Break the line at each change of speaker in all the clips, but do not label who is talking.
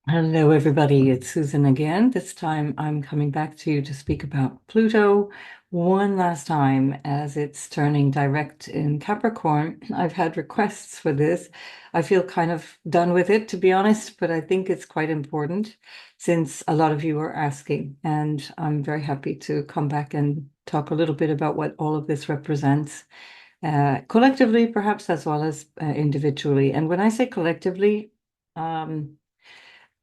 Hello, everybody. It's Susan again. This time I'm coming back to you to speak about Pluto one last time as it's turning direct in Capricorn. I've had requests for this. I feel kind of done with it, to be honest, but I think it's quite important since a lot of you are asking. And I'm very happy to come back and talk a little bit about what all of this represents, collectively, perhaps, as well as individually. And when I say collectively, um,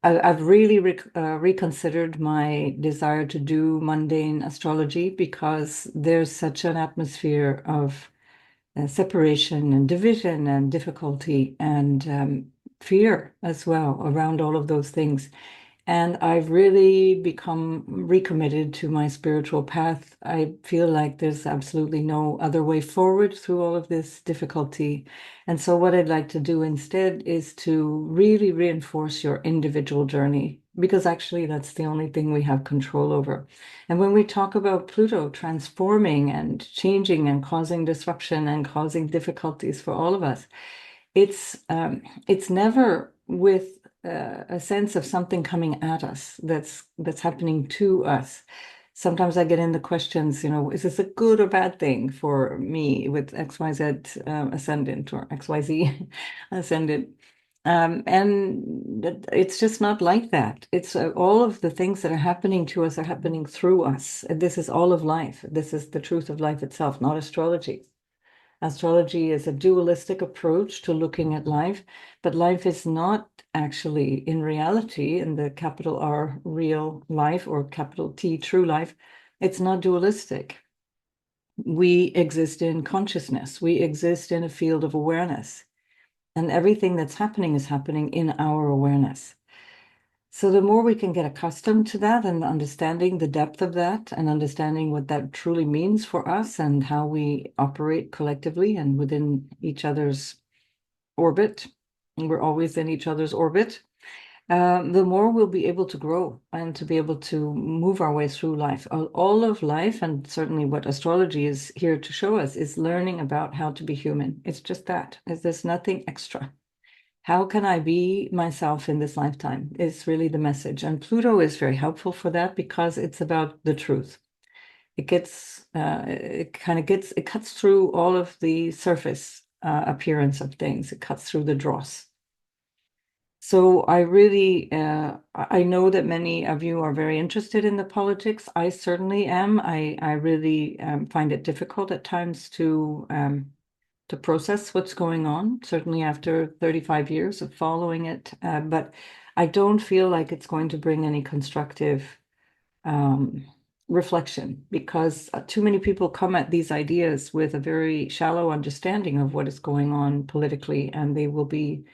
I've really reconsidered my desire to do mundane astrology because there's such an atmosphere of separation and division and difficulty and fear as well around all of those things. And I've really become recommitted to my spiritual path. I feel like there's absolutely no other way forward through all of this difficulty. And so, what I'd like to do instead is to really reinforce your individual journey, because actually that's the only thing we have control over. And when we talk about Pluto transforming and changing and causing disruption and causing difficulties for all of us, it's never with a sense of something coming at us that's happening to us. Sometimes I get in the questions, is this a good or bad thing for me with XYZ ascendant or XYZ ascendant? And it's just not like that. It's all of the things that are happening to us are happening through us. This is all of life. This is the truth of life itself, not astrology. Astrology is a dualistic approach to looking at life, but life is not actually, in reality, in the capital R real life or capital T true life, it's not dualistic. We exist in consciousness, we exist in a field of awareness, and everything that's happening is happening in our awareness. So the more we can get accustomed to that and understanding the depth of that and understanding what that truly means for us and how we operate collectively and within each other's orbit, and we're always in each other's orbit, the more we'll be able to grow and to be able to move our way through life. All of life, and certainly what astrology is here to show us, is learning about how to be human. It's just that. There's nothing extra. How can I be myself in this lifetime is really the message. And Pluto is very helpful for that because it's about the truth. It cuts through all of the surface appearance of things. It cuts through the dross. So I know that many of you are very interested in the politics. I certainly am. I really find it difficult at times to process what's going on, certainly after 35 years of following it. But I don't feel like it's going to bring any constructive um, reflection because too many people come at these ideas with a very shallow understanding of what is going on politically, and they will be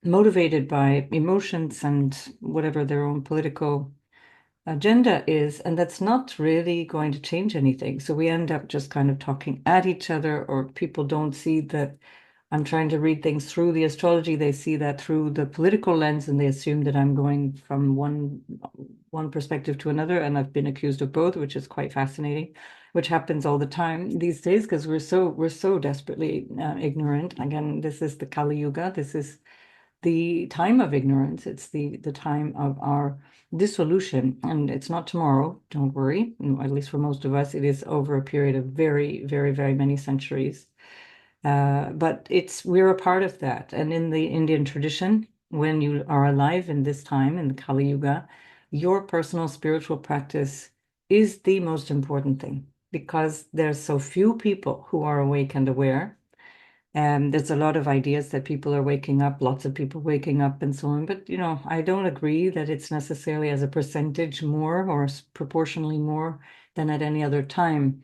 motivated by emotions and whatever their own political agenda is, and that's not really going to change anything. So we end up just kind of talking at each other, or people don't see that I'm trying to read things through the astrology. They see that through the political lens, and they assume that I'm going from one perspective to another. And I've been accused of both, which is quite fascinating, which happens all the time these days because we're so desperately ignorant. Again, this is the Kali Yuga. This is the time of ignorance. It's the time of our dissolution, and it's not tomorrow. Don't worry. At least for most of us, it is over a period of very, very, very many centuries. But we're a part of that. And in the Indian tradition, when you are alive in this time, in the Kali Yuga, your personal spiritual practice is the most important thing because there's so few people who are awake and aware. And there's a lot of ideas that people are waking up, lots of people waking up and so on. But, I don't agree that it's necessarily as a percentage more or proportionally more than at any other time.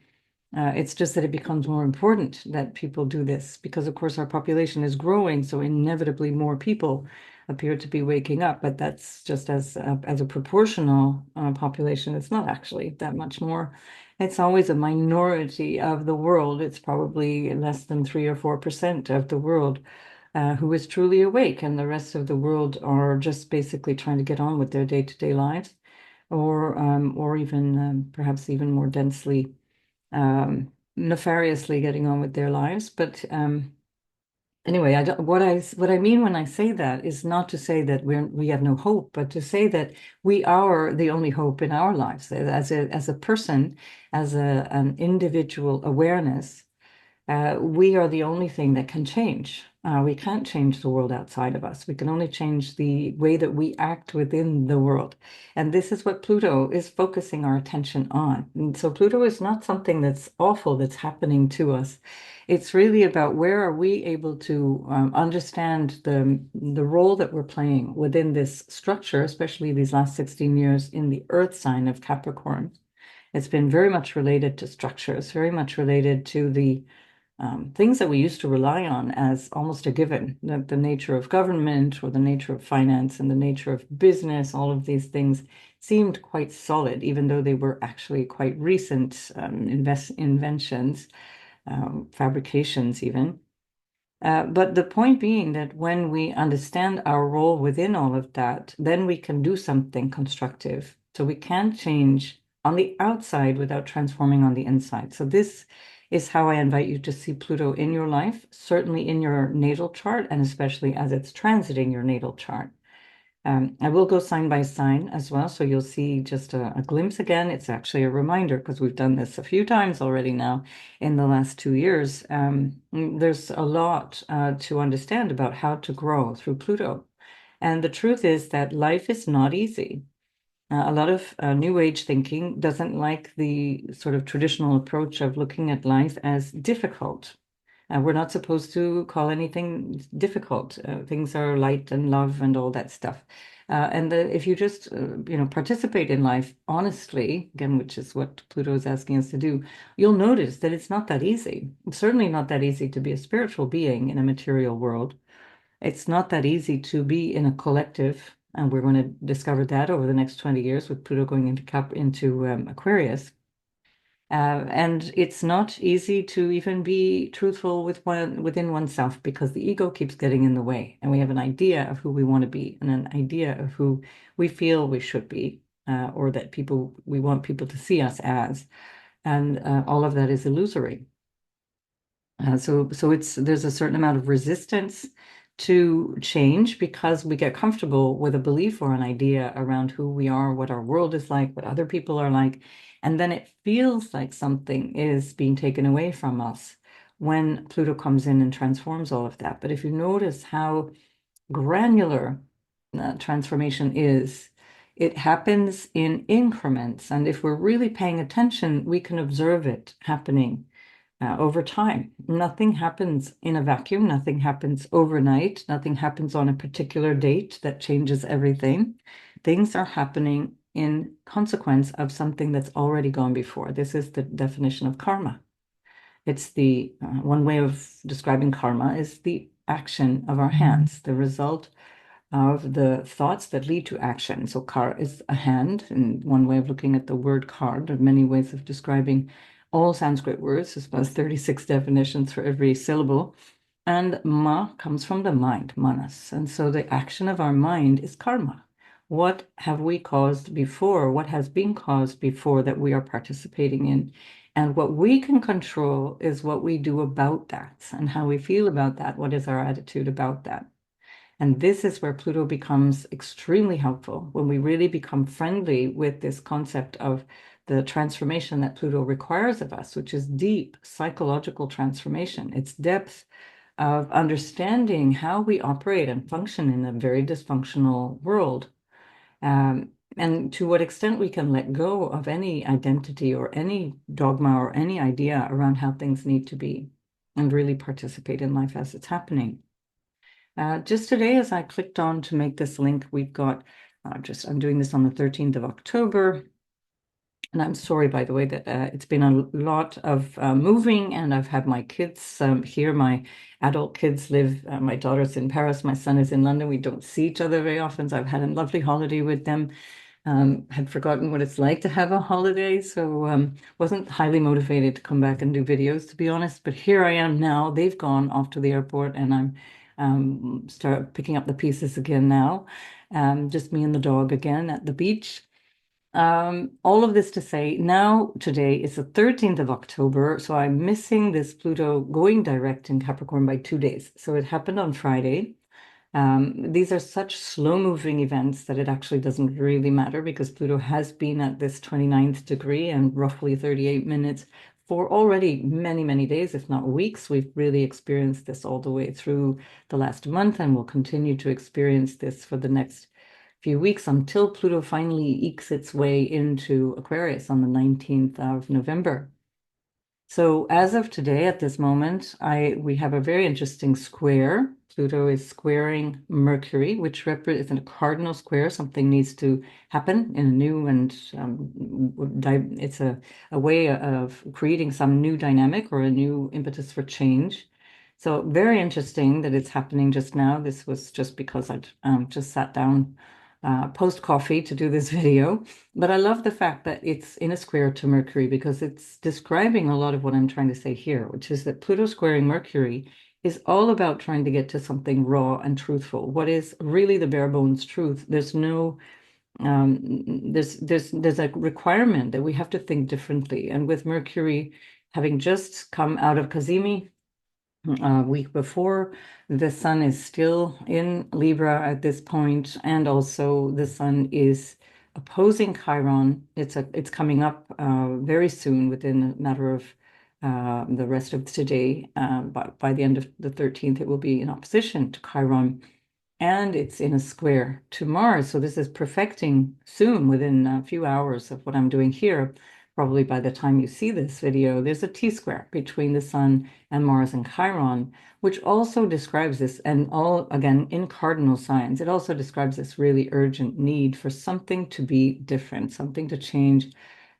It's just that it becomes more important that people do this because, of course, our population is growing, so inevitably more people appear to be waking up. But that's just as a proportional population. It's not actually that much more. It's always a minority of the world. It's probably less than 3 or 4% of the world who is truly awake, and the rest of the world are just basically trying to get on with their day-to-day lives, or even perhaps even more densely nefariously getting on with their lives. But Anyway, what I mean when I say that is not to say that we have no hope, but to say that we are the only hope in our lives as a person, as an individual awareness. We are the only thing that can change. We can't change the world outside of us. We can only change the way that we act within the world. And this is what Pluto is focusing our attention on. And so Pluto is not something that's awful that's happening to us. It's really about where are we able to understand the role that we're playing within this structure, especially these last 16 years in the Earth sign of Capricorn. It's been very much related to structures, very much related to the things that we used to rely on as almost a given, the nature of government or the nature of finance and the nature of business, all of these things seemed quite solid, even though they were actually quite recent inventions, fabrications even. But the point being that when we understand our role within all of that, then we can do something constructive. So we can change on the outside without transforming on the inside. So this is how I invite you to see Pluto in your life, certainly in your natal chart, and especially as it's transiting your natal chart. I will go sign by sign as well, so you'll see just a glimpse again. It's actually a reminder because we've done this a few times already now in the last 2 years. There's a lot to understand about how to grow through Pluto. And the truth is that life is not easy. A lot of New Age thinking doesn't like the sort of traditional approach of looking at life as difficult. We're not supposed to call anything difficult. Things are light and love and all that stuff. If you just, participate in life honestly, again, which is what Pluto is asking us to do, you'll notice that it's not that easy. It's certainly not that easy to be a spiritual being in a material world. It's not that easy to be in a collective, and we're going to discover that over the next 20 years with Pluto going into Aquarius. And it's not easy to even be truthful within oneself because the ego keeps getting in the way, and we have an idea of who we want to be and an idea of who we feel we should be, or that we want people to see us as, and all of that is illusory. So there's a certain amount of resistance to change because we get comfortable with a belief or an idea around who we are, what our world is like, what other people are like, and then it feels like something is being taken away from us when Pluto comes in and transforms all of that. But if you notice how granular transformation is, it happens in increments, and if we're really paying attention, we can observe it happening over time. Nothing happens in a vacuum, nothing happens overnight, nothing happens on a particular date that changes everything. Things are happening in consequence of something that's already gone before. This is the definition of karma. It's the one way of describing karma is the action of our hands, the result of the thoughts that lead to action. So kar is a hand, and one way of looking at the word kar. There are many ways of describing all Sanskrit words. There's about 36 definitions for every syllable. And ma comes from the mind, manas. And so the action of our mind is karma. What have we caused before? What has been caused before that we are participating in? And what we can control is what we do about that and how we feel about that. What is our attitude about that? And this is where Pluto becomes extremely helpful when we really become friendly with this concept of the transformation that Pluto requires of us, which is deep psychological transformation. It's depth of understanding how we operate and function in a very dysfunctional world. And to what extent we can let go of any identity or any dogma or any idea around how things need to be and really participate in life as it's happening. Just today, as I clicked on to make this link, we've got I'm doing this on the 13th of October. And I'm sorry, by the way, that it's been a lot of moving, and I've had my kids here. My adult kids live, my daughter's in Paris, my son is in London. We don't see each other very often, so I've had a lovely holiday with them. Had forgotten what it's like to have a holiday, so wasn't highly motivated to come back and do videos, to be honest. But here I am now. They've gone off to the airport, and I'm start picking up the pieces again now. Just me and the dog again at the beach. All of this to say, now today is the 13th of October, so I'm missing this Pluto going direct in Capricorn by 2 days. So it happened on Friday. These are such slow-moving events that it actually doesn't really matter because Pluto has been at this 29th degree and roughly 38 minutes for already many, many days, if not weeks. We've really experienced this all the way through the last month, and we'll continue to experience this for the next few weeks until Pluto finally ekes its way into Aquarius on the 19th of November. So as of today, at this moment, we have a very interesting square. Pluto is squaring Mercury, which represents a cardinal square. Something needs to happen in a new and it's a way of creating some new dynamic or a new impetus for change. So very interesting that it's happening just now. This was just because I'd just sat down post coffee to do this video. But I love the fact that it's in a square to Mercury because it's describing a lot of what I'm trying to say here, which is that Pluto squaring Mercury is all about trying to get to something raw and truthful. What is really the bare bones truth? There's no there's a requirement that we have to think differently. And with Mercury having just come out of Cazimi a week before. The sun is still in Libra at this point, and also the sun is opposing Chiron. It's coming up very soon, within a matter of the rest of today. But by the end of the 13th, it will be in opposition to Chiron, and it's in a square to Mars. So this is perfecting soon, within a few hours of what I'm doing here. Probably by the time you see this video, there's a T-square between the Sun and Mars and Chiron, which also describes this, and all again in cardinal signs, it also describes this really urgent need for something to be different, something to change.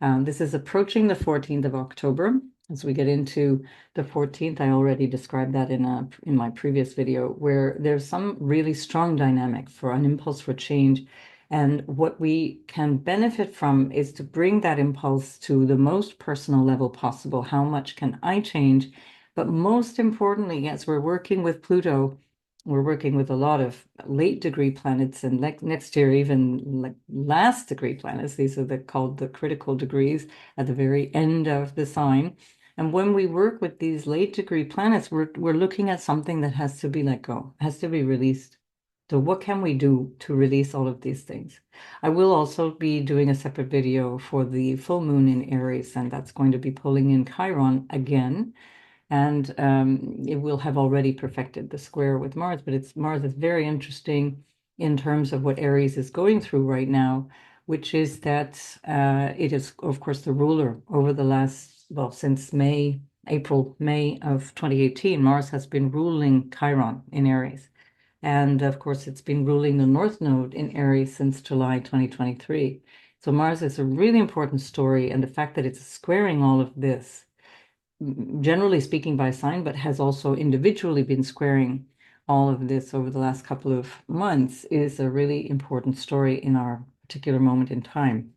This is approaching the 14th of October. As we get into the 14th, I already described that in my previous video, where there's some really strong dynamic for an impulse for change. And what we can benefit from is to bring that impulse to the most personal level possible. How much can I change? But most importantly, as we're working with Pluto, we're working with a lot of late degree planets, and next year, even like last degree planets. These are called the critical degrees at the very end of the sign. And when we work with these late degree planets, we're looking at something that has to be let go, has to be released. So what can we do to release all of these things? I will also be doing a separate video for the full moon in Aries, and that's going to be pulling in Chiron again. And it will have already perfected the square with Mars, but Mars is very interesting in terms of what Aries is going through right now, which is that it is, of course, the ruler over the last, well, since April, May of 2018. Mars has been ruling Chiron in Aries. And of course, it's been ruling the North Node in Aries since July 2023. So Mars is a really important story, and the fact that it's squaring all of this, generally speaking by sign, but has also individually been squaring all of this over the last couple of months, is a really important story in our particular moment in time.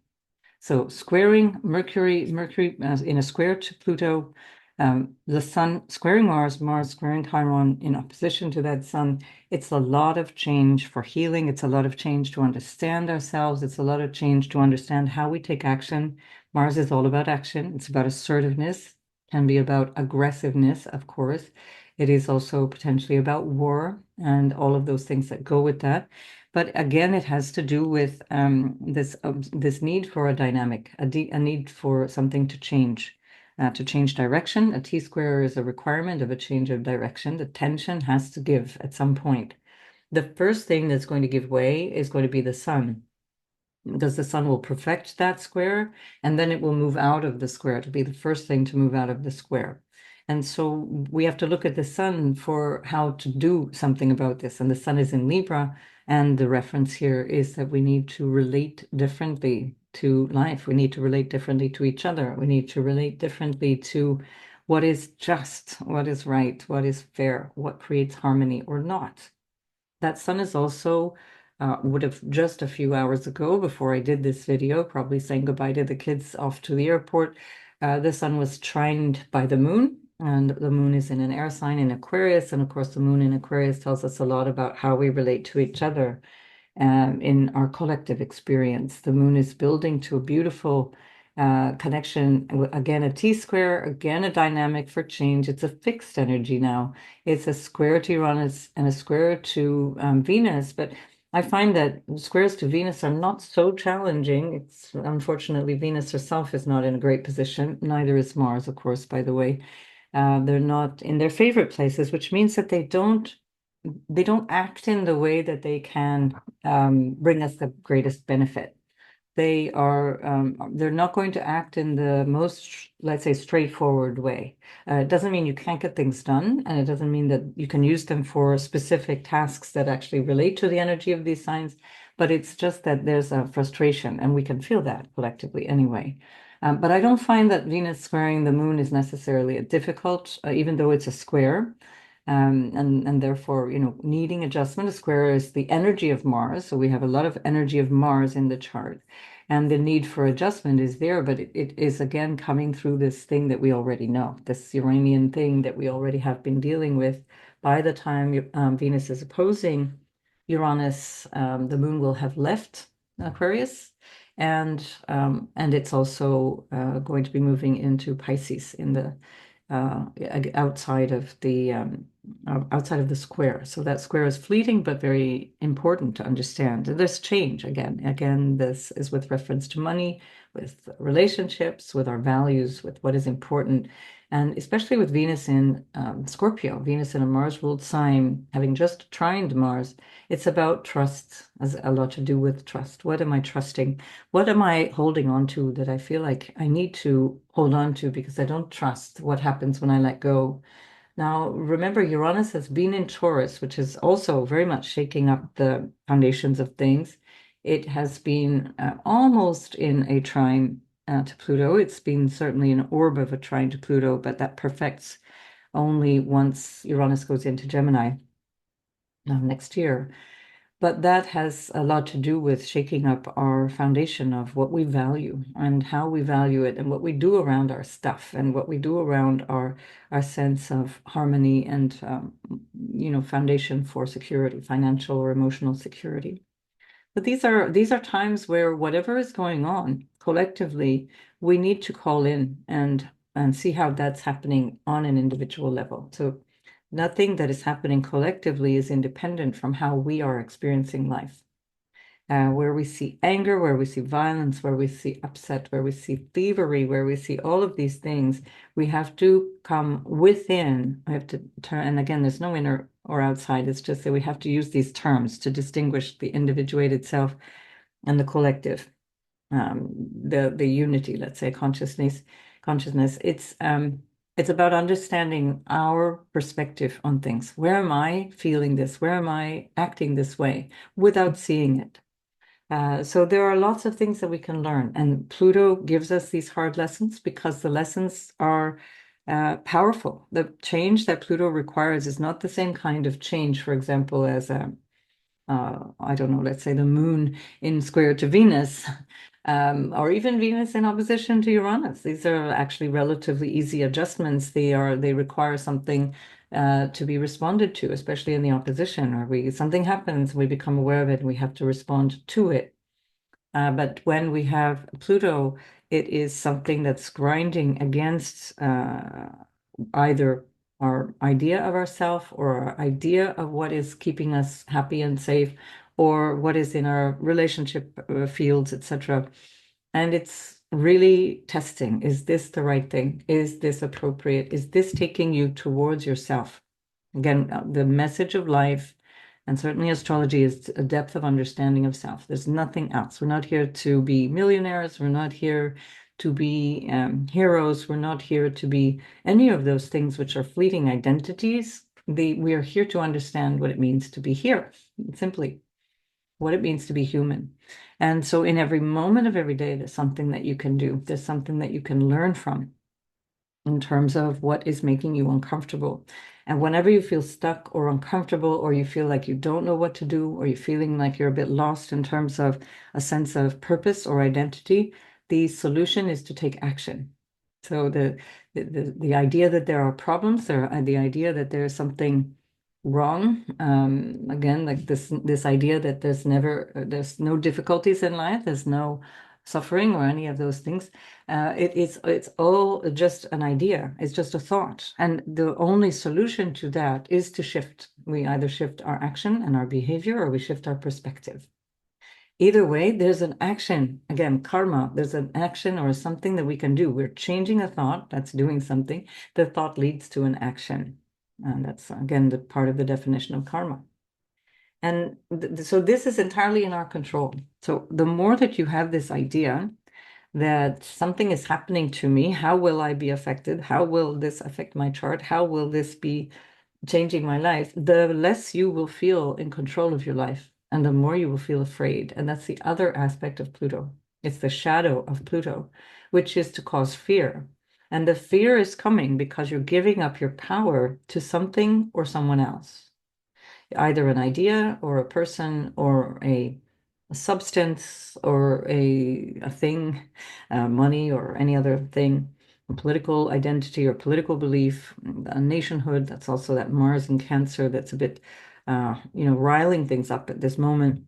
So squaring Mercury in a square to Pluto, the Sun squaring Mars, Mars squaring Chiron in opposition to that Sun. It's a lot of change for healing. It's a lot of change to understand ourselves. It's a lot of change to understand how we take action. Mars is all about action. It's about assertiveness, can be about aggressiveness, of course. It is also potentially about war and all of those things that go with that. But again, it has to do with this need for a dynamic, a need for something to change direction. A T-square is a requirement of a change of direction. The tension has to give at some point. The first thing that's going to give way is going to be the sun, because the sun will perfect that square, and then it will move out of the square to be the first thing to move out of the square. And so we have to look at the sun for how to do something about this. And the sun is in Libra, and the reference here is that we need to relate differently to life. We need to relate differently to each other. We need to relate differently to what is just, what is right, what is fair, what creates harmony or not. That sun is also would have just a few hours ago, before I did this video, probably saying goodbye to the kids off to the airport. The sun was trined by the moon, and the moon is in an air sign in Aquarius. And of course, the moon in Aquarius tells us a lot about how we relate to each other. in our collective experience. The moon is building to a beautiful connection. Again, a T-square, again, a dynamic for change. It's a fixed energy now. It's a square to Uranus and a square to Venus, but I find that squares to Venus are not so challenging. It's unfortunately Venus herself is not in a great position. Neither is Mars, of course, by the way. They're not in their favorite places, which means that they don't act in the way that they can bring us the greatest benefit. They're not going to act in the most, let's say, straightforward way. It doesn't mean you can't get things done, and it doesn't mean that you can use them for specific tasks that actually relate to the energy of these signs, but it's just that there's a frustration, and we can feel that collectively anyway. But I don't find that Venus squaring the moon is necessarily a difficult, even though it's a square. And therefore, needing adjustment. A square is the energy of Mars, so we have a lot of energy of Mars in the chart, and the need for adjustment is there, but it is again coming through this thing that we already know, this Uranian thing that we already have been dealing with. By the time Venus is opposing Uranus, the moon will have left Aquarius, and it's also going to be moving into Pisces in the outside of the square. So that square is fleeting, but very important to understand. There's change again. Again, this is with reference to money, with relationships, with our values, with what is important. And especially with Venus in Scorpio, Venus in a Mars-ruled sign, having just trined Mars, it's about trust, has a lot to do with trust. What am I trusting? What am I holding on to that I feel like I need to hold on to because I don't trust what happens when I let go? Now, remember, Uranus has been in Taurus, which is also very much shaking up the foundations of things. It has been almost in a trine to Pluto. It's been certainly an orb of a trine to Pluto, but that perfects only once Uranus goes into Gemini next year. But that has a lot to do with shaking up our foundation of what we value and how we value it and what we do around our stuff and what we do around our sense of harmony and foundation for security, financial or emotional security. But these are times where whatever is going on collectively, we need to call in and see how that's happening on an individual level. So nothing that is happening collectively is independent from how we are experiencing life. Where we see anger, where we see violence, where we see upset, where we see thievery, where we see all of these things, we have to come within. We have to turn, and again, there's no inner or outside. It's just that we have to use these terms to distinguish the individuated self and the collective, the unity, let's say, consciousness. It's about understanding our perspective on things. Where am I feeling this? Where am I acting this way without seeing it? So there are lots of things that we can learn, and Pluto gives us these hard lessons because the lessons are powerful. The change that Pluto requires is not the same kind of change, for example, as I don't know, let's say the moon in square to Venus, or even Venus in opposition to Uranus. These are actually relatively easy adjustments. They require something to be responded to, especially in the opposition, or something happens, we become aware of it, and we have to respond to it. But when we have Pluto, it is something that's grinding against either our idea of ourself or our idea of what is keeping us happy and safe, or what is in our relationship fields, etc. And it's really testing. Is this the right thing? Is this appropriate? Is this taking you towards yourself? Again, the message of life, and certainly astrology, is a depth of understanding of self. There's nothing else. We're not here to be millionaires. We're not here to be heroes. We're not here to be any of those things which are fleeting identities. We are here to understand what it means to be here, simply what it means to be human. And so in every moment of every day, there's something that you can do. There's something that you can learn from in terms of what is making you uncomfortable. And whenever you feel stuck or uncomfortable, or you feel like you don't know what to do, or you're feeling like you're a bit lost in terms of a sense of purpose or identity, the solution is to take action. So the idea that there are problems, the idea that there is something wrong. Again, like this idea that there's no difficulties in life, there's no suffering or any of those things. It's all just an idea. It's just a thought, and the only solution to that is to shift. We either shift our action and our behavior, or we shift our perspective. Either way, there's an action. Again, karma, there's an action or something that we can do. We're changing a thought, that's doing something. The thought leads to an action. And that's, again, the part of the definition of karma. And so this is entirely in our control. So the more that you have this idea that something is happening to me, how will I be affected? How will this affect my chart? How will this be changing my life? The less you will feel in control of your life, and the more you will feel afraid. And that's the other aspect of Pluto. It's the shadow of Pluto, which is to cause fear. And the fear is coming because you're giving up your power to something or someone else, either an idea or a person or a substance or a thing, money or any other thing, a political identity or political belief, a nationhood. That's also that Mars in Cancer that's a bit, riling things up at this moment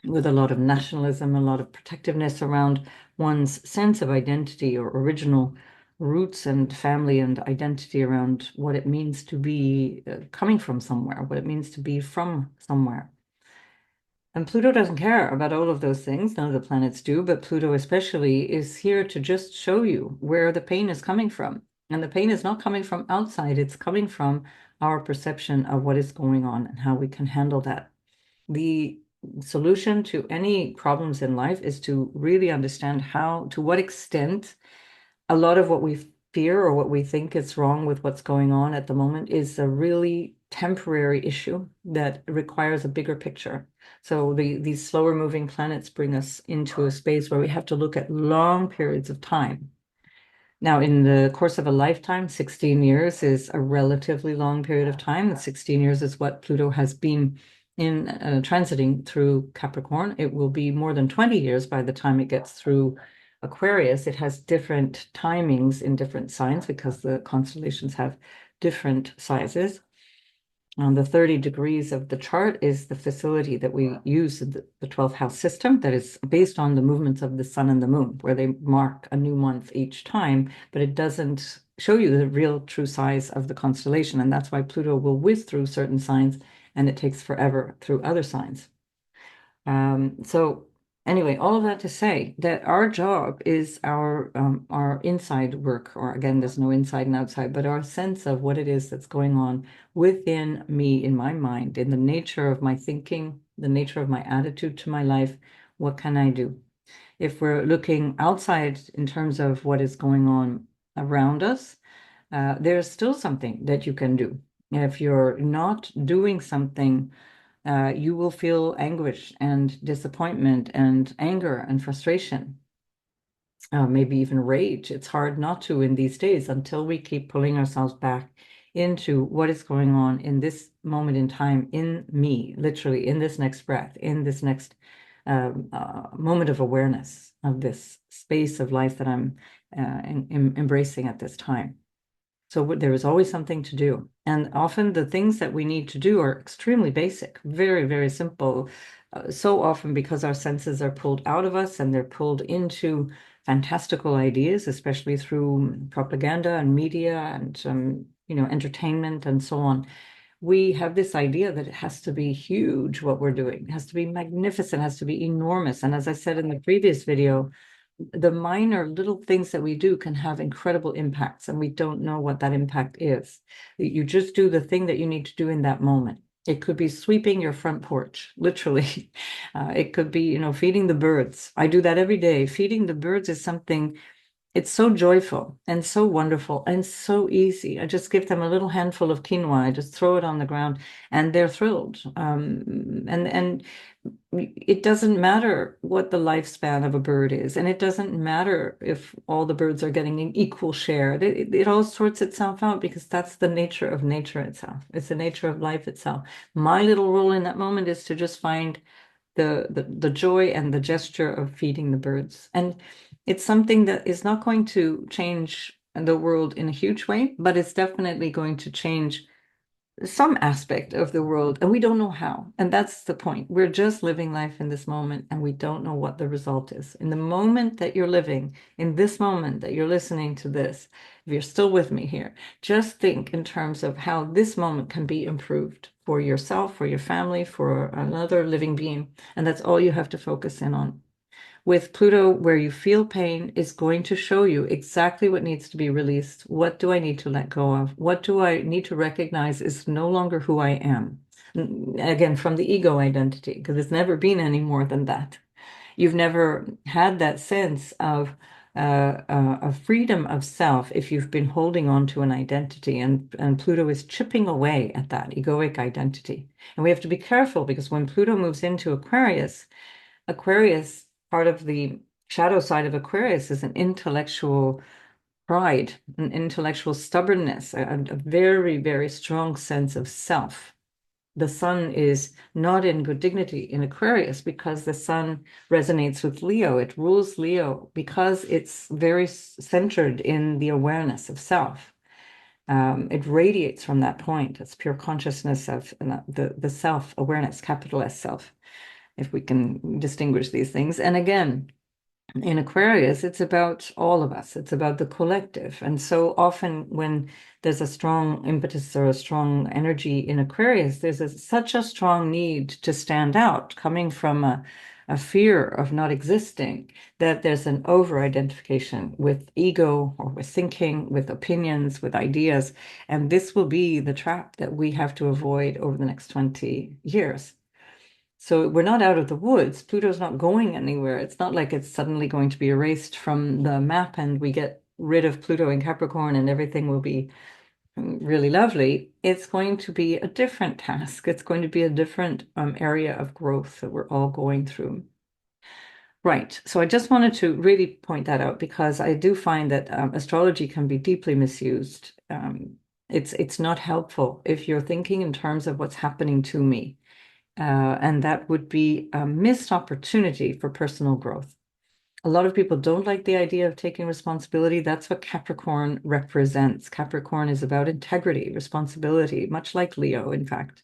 with a lot of nationalism, a lot of protectiveness around one's sense of identity or original roots and family and identity around what it means to be coming from somewhere, what it means to be from somewhere. And Pluto doesn't care about all of those things. None of the planets do, but Pluto especially is here to just show you where the pain is coming from. And the pain is not coming from outside, it's coming from our perception of what is going on and how we can handle that. The solution to any problems in life is to really understand to what extent a lot of what we fear or what we think is wrong with what's going on at the moment is a really temporary issue that requires a bigger picture. So these slower moving planets bring us into a space where we have to look at long periods of time. Now, in the course of a lifetime, 16 years is a relatively long period of time. 16 years is what Pluto has been in transiting through Capricorn. It will be more than 20 years by the time it gets through Aquarius. It has different timings in different signs because the constellations have different sizes. The 30 degrees of the chart is the facility that we use in the 12th house system that is based on the movements of the sun and the moon, where they mark a new month each time, but it doesn't show you the real true size of the constellation. And that's why Pluto will whiz through certain signs and it takes forever through other signs. So anyway, all of that to say that our job is our inside work, or again, there's no inside and outside, but our sense of what it is that's going on within me, in my mind, in the nature of my thinking, the nature of my attitude to my life. What can I do? If we're looking outside in terms of what is going on around us, there's still something that you can do. If you're not doing something, you will feel anguish and disappointment and anger and frustration, maybe even rage. It's hard not to in these days until we keep pulling ourselves back into what is going on in this moment in time, in me, literally, in this next breath, in this next moment of awareness of this space of life that I'm embracing at this time. So there is always something to do. And often the things that we need to do are extremely basic, very, very simple. So often because our senses are pulled out of us and they're pulled into fantastical ideas, especially through propaganda and media and entertainment and so on. We have this idea that it has to be huge what we're doing. It has to be magnificent, it has to be enormous. And as I said in the previous video, the minor little things that we do can have incredible impacts, and we don't know what that impact is. You just do the thing that you need to do in that moment. It could be sweeping your front porch, literally. It could be, feeding the birds. I do that every day. Feeding the birds is something, it's so joyful and so wonderful and so easy. I just give them a little handful of quinoa. I just throw it on the ground and they're thrilled. And it doesn't matter what the lifespan of a bird is, and it doesn't matter if all the birds are getting an equal share. It all sorts itself out because that's the nature of nature itself. It's the nature of life itself. My little role in that moment is to just find the joy and the gesture of feeding the birds. And it's something that is not going to change the world in a huge way, but it's definitely going to change some aspect of the world, and we don't know how. And that's the point. We're just living life in this moment, and we don't know what the result is. In the moment that you're living, in this moment that you're listening to this, if you're still with me here, just think in terms of how this moment can be improved for yourself, for your family, for another living being. And that's all you have to focus in on. With Pluto, where you feel pain, is going to show you exactly what needs to be released. What do I need to let go of? What do I need to recognize is no longer who I am? Again, from the ego identity, because it's never been any more than that. You've never had that sense of a freedom of self if you've been holding on to an identity, and Pluto is chipping away at that egoic identity. And we have to be careful because when Pluto moves into Aquarius, part of the shadow side of Aquarius is an intellectual pride, an intellectual stubbornness, a very, very strong sense of self. The sun is not in good dignity in Aquarius because the sun resonates with Leo. It rules Leo because it's very centered in the awareness of self. It radiates from that point. It's pure consciousness of the self awareness, capital S self, if we can distinguish these things. And again, in Aquarius, it's about all of us. It's about the collective. And so often when there's a strong impetus or a strong energy in Aquarius, there's such a strong need to stand out coming from a fear of not existing, that there's an over-identification with ego or with thinking, with opinions, with ideas. And this will be the trap that we have to avoid over the next 20 years. So we're not out of the woods. Pluto's not going anywhere. It's not like it's suddenly going to be erased from the map and we get rid of Pluto in Capricorn and everything will be really lovely. It's going to be a different task. It's going to be a different area of growth that we're all going through. Right. So I just wanted to really point that out because I do find that astrology can be deeply misused. It's not helpful if you're thinking in terms of what's happening to me. And that would be a missed opportunity for personal growth. A lot of people don't like the idea of taking responsibility. That's what Capricorn represents. Capricorn is about integrity, responsibility, much like Leo, in fact.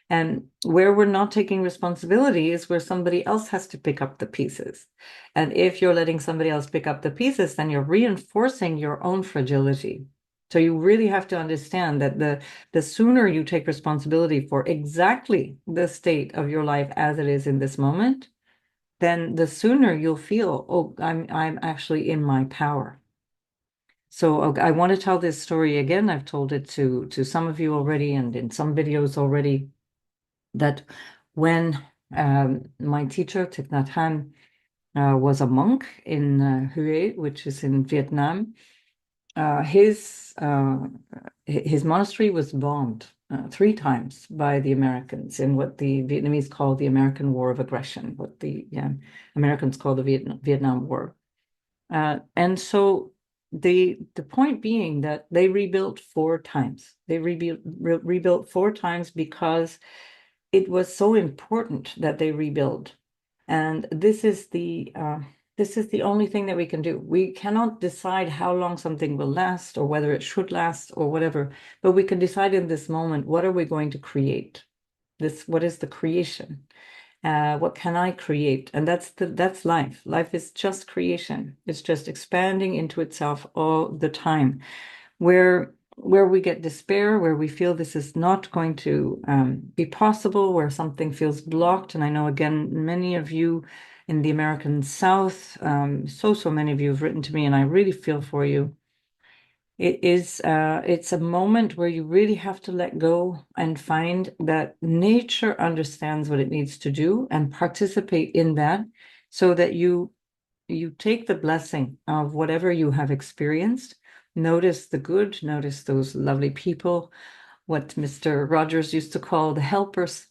And where we're not taking responsibility is where somebody else has to pick up the pieces. And if you're letting somebody else pick up the pieces, then you're reinforcing your own fragility. So you really have to understand that the sooner you take responsibility for exactly the state of your life as it is in this moment, then the sooner you'll feel, oh, I'm actually in my power. So I want to tell this story again. I've told it to some of you already and in some videos already, that when my teacher, Thich Nhat Hanh, was a monk in Hue, which is in Vietnam, his monastery was bombed 3 times by the Americans in what the Vietnamese call the American War of Aggression, what the Americans call the Vietnam War. And so the point being that they rebuilt 4 times. They rebuilt 4 times because it was so important that they rebuild. And this is the only thing that we can do. We cannot decide how long something will last or whether it should last or whatever, but we can decide in this moment, what are we going to create? What is the creation? What can I create? And that's life. Life is just creation. It's just expanding into itself all the time. Where we get despair, where we feel this is not going to be possible, where something feels blocked. And I know, again, many of you in the American South, so many of you have written to me, and I really feel for you. It's a moment where you really have to let go and find that nature understands what it needs to do and participate in that, so that you take the blessing of whatever you have experienced. Notice the good, notice those lovely people, what Mr. Rogers used to call the helpers.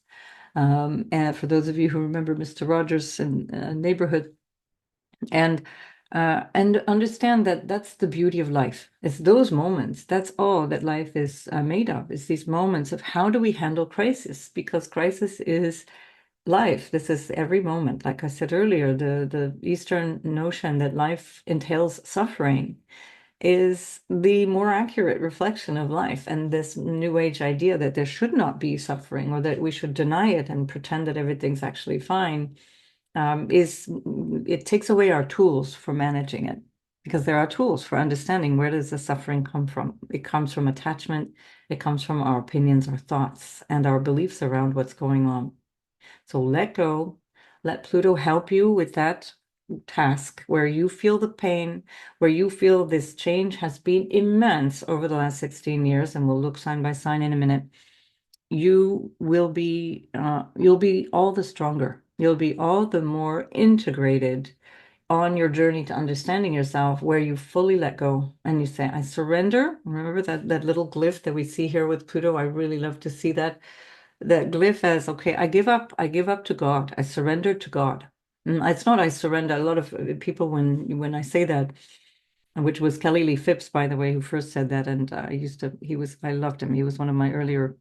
And for those of you who remember Mr. Rogers in Neighborhood, and understand that that's the beauty of life. It's those moments. That's all that life is made of. It's these moments of how do we handle crisis, because crisis is life. This is every moment. Like I said earlier, the Eastern notion that life entails suffering is the more accurate reflection of life. And this new age idea that there should not be suffering or that we should deny it and pretend that everything's actually fine, is it takes away our tools for managing it, because there are tools for understanding where does the suffering come from. It comes from attachment, it comes from our opinions, our thoughts, and our beliefs around what's going on. So let go, let Pluto help you with that task where you feel the pain, where you feel this change has been immense over the last 16 years, and we'll look sign by sign in a minute. You'll be all the stronger. You'll be all the more integrated on your journey to understanding yourself, where you fully let go and you say, I surrender. Remember that little glyph that we see here with Pluto? I really love to see that glyph as, okay, I give up to God. I surrender to God. It's not I surrender. A lot of people, when I say that, which was Kelly Lee Phipps, by the way, who first said that, and I loved him. He was one of my earlier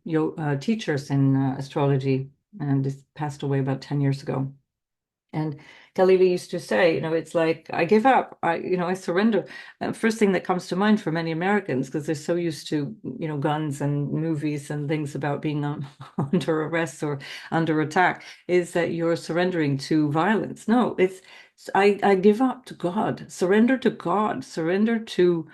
teachers in astrology, and just passed away about 10 years ago. And Kelly Lee used to say, it's like, I give up, I surrender. First thing that comes to mind for many Americans, because they're so used to, guns and movies and things about being under arrest or under attack, is that you're surrendering to violence. No, I give up to God, surrender to God, surrender to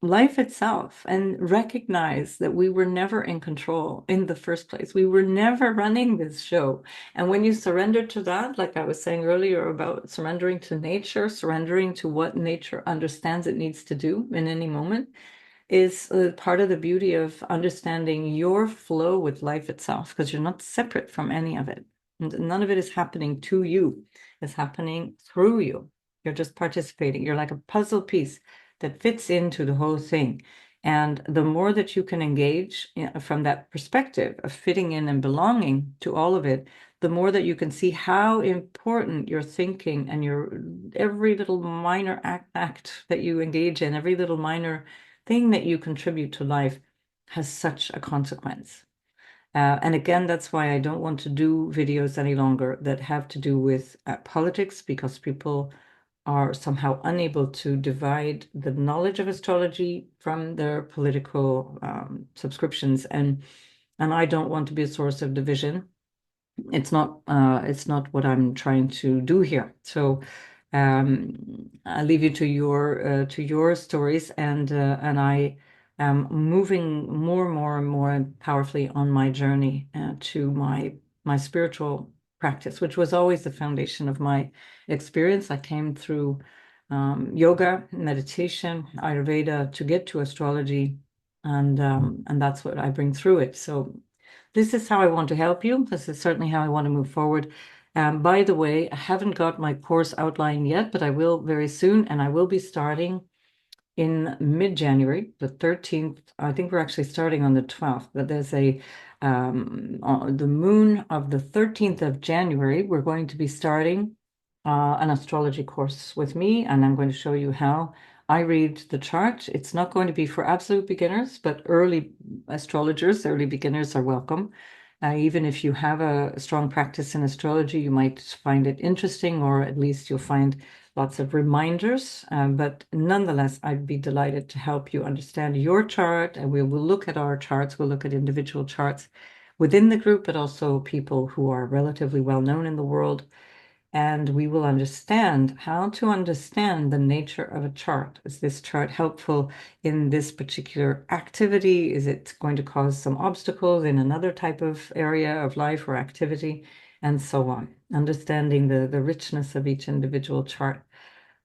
life itself, and recognize that we were never in control in the first place. We were never running this show. And when you surrender to that, like I was saying earlier about surrendering to nature, surrendering to what nature understands it needs to do in any moment, is part of the beauty of understanding your flow with life itself, because you're not separate from any of it. And none of it is happening to you, it's happening through you. You're just participating. You're like a puzzle piece that fits into the whole thing. And the more that you can engage from that perspective of fitting in and belonging to all of it, the more that you can see how important your thinking and your every little minor act that you engage in, every little minor thing that you contribute to life has such a consequence. And again, that's why I don't want to do videos any longer that have to do with politics, because people are somehow unable to divide the knowledge of astrology from their political subscriptions, and I don't want to be a source of division. It's not what I'm trying to do here. So I'll leave you to your stories, and I am moving more and more and more powerfully on my journey to my spiritual practice, which was always the foundation of my experience. I came through yoga, meditation, Ayurveda to get to astrology, and that's what I bring through it. So this is how I want to help you. This is certainly how I want to move forward. By the way, I haven't got my course outline yet, but I will very soon, and I will be starting in mid-January, the 13th. I think we're actually starting on the 12th, but there's on the moon of the 13th of January, we're going to be starting an astrology course with me, and I'm going to show you how I read the chart. It's not going to be for absolute beginners, but early astrologers, early beginners are welcome. Even if you have a strong practice in astrology, you might find it interesting, or at least you'll find lots of reminders. But nonetheless, I'd be delighted to help you understand your chart, and we will look at our charts. We'll look at individual charts within the group, but also people who are relatively well known in the world, and we will understand how to understand the nature of a chart. Is this chart helpful in this particular activity? Is it going to cause some obstacles in another type of area of life or activity? And so on. Understanding the richness of each individual chart.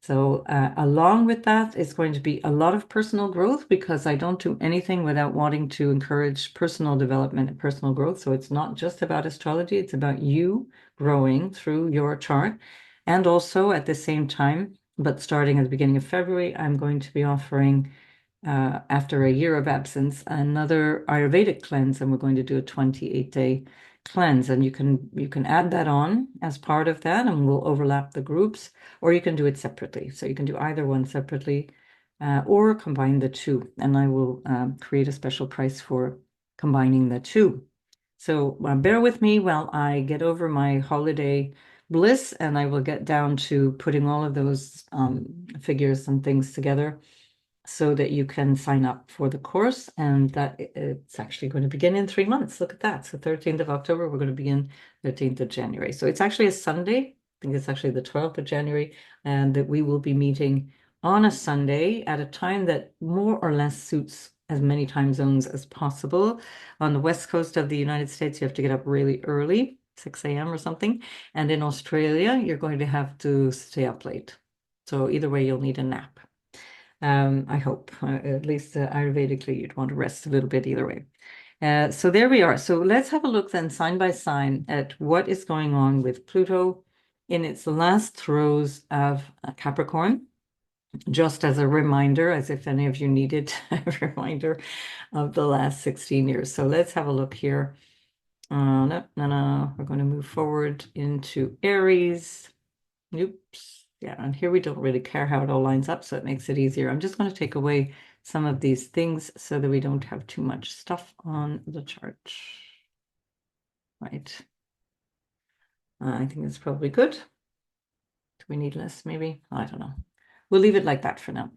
So along with that is going to be a lot of personal growth, because I don't do anything without wanting to encourage personal development and personal growth. So it's not just about astrology, it's about you growing through your chart. And also at the same time, but starting at the beginning of February, I'm going to be offering, after a year of absence, another Ayurvedic cleanse, and we're going to do a 28-day cleanse, and you can add that on as part of that, and we'll overlap the groups, or you can do it separately. So you can do either one separately, or combine the two, and I will create a special price for combining the two. So bear with me while I get over my holiday bliss, and I will get down to putting all of those figures and things together. so that you can sign up for the course. And that it's actually going to begin in 3 months. Look at that. So 13th of October, we're going to begin 13th of January. So it's actually a Sunday. I think it's actually the 12th of January, and that we will be meeting on a Sunday at a time that more or less suits as many time zones as possible. On the west coast of the United States, you have to get up really early, 6 a.m. or something. And in Australia, you're going to have to stay up late. So either way, you'll need a nap. I hope, at least Ayurvedically, you'd want to rest a little bit either way. So there we are. So let's have a look then sign by sign at what is going on with Pluto in its last throes of Capricorn, just as a reminder, as if any of you needed a reminder of the last 16 years. So let's have a look here. No, no, no. We're going to move forward into Aries. Oops. Yeah, and here we don't really care how it all lines up, so it makes it easier. I'm just going to take away some of these things so that we don't have too much stuff on the chart. Right. I think it's probably good. Do we need less, maybe? I don't know. We'll leave it like that for now.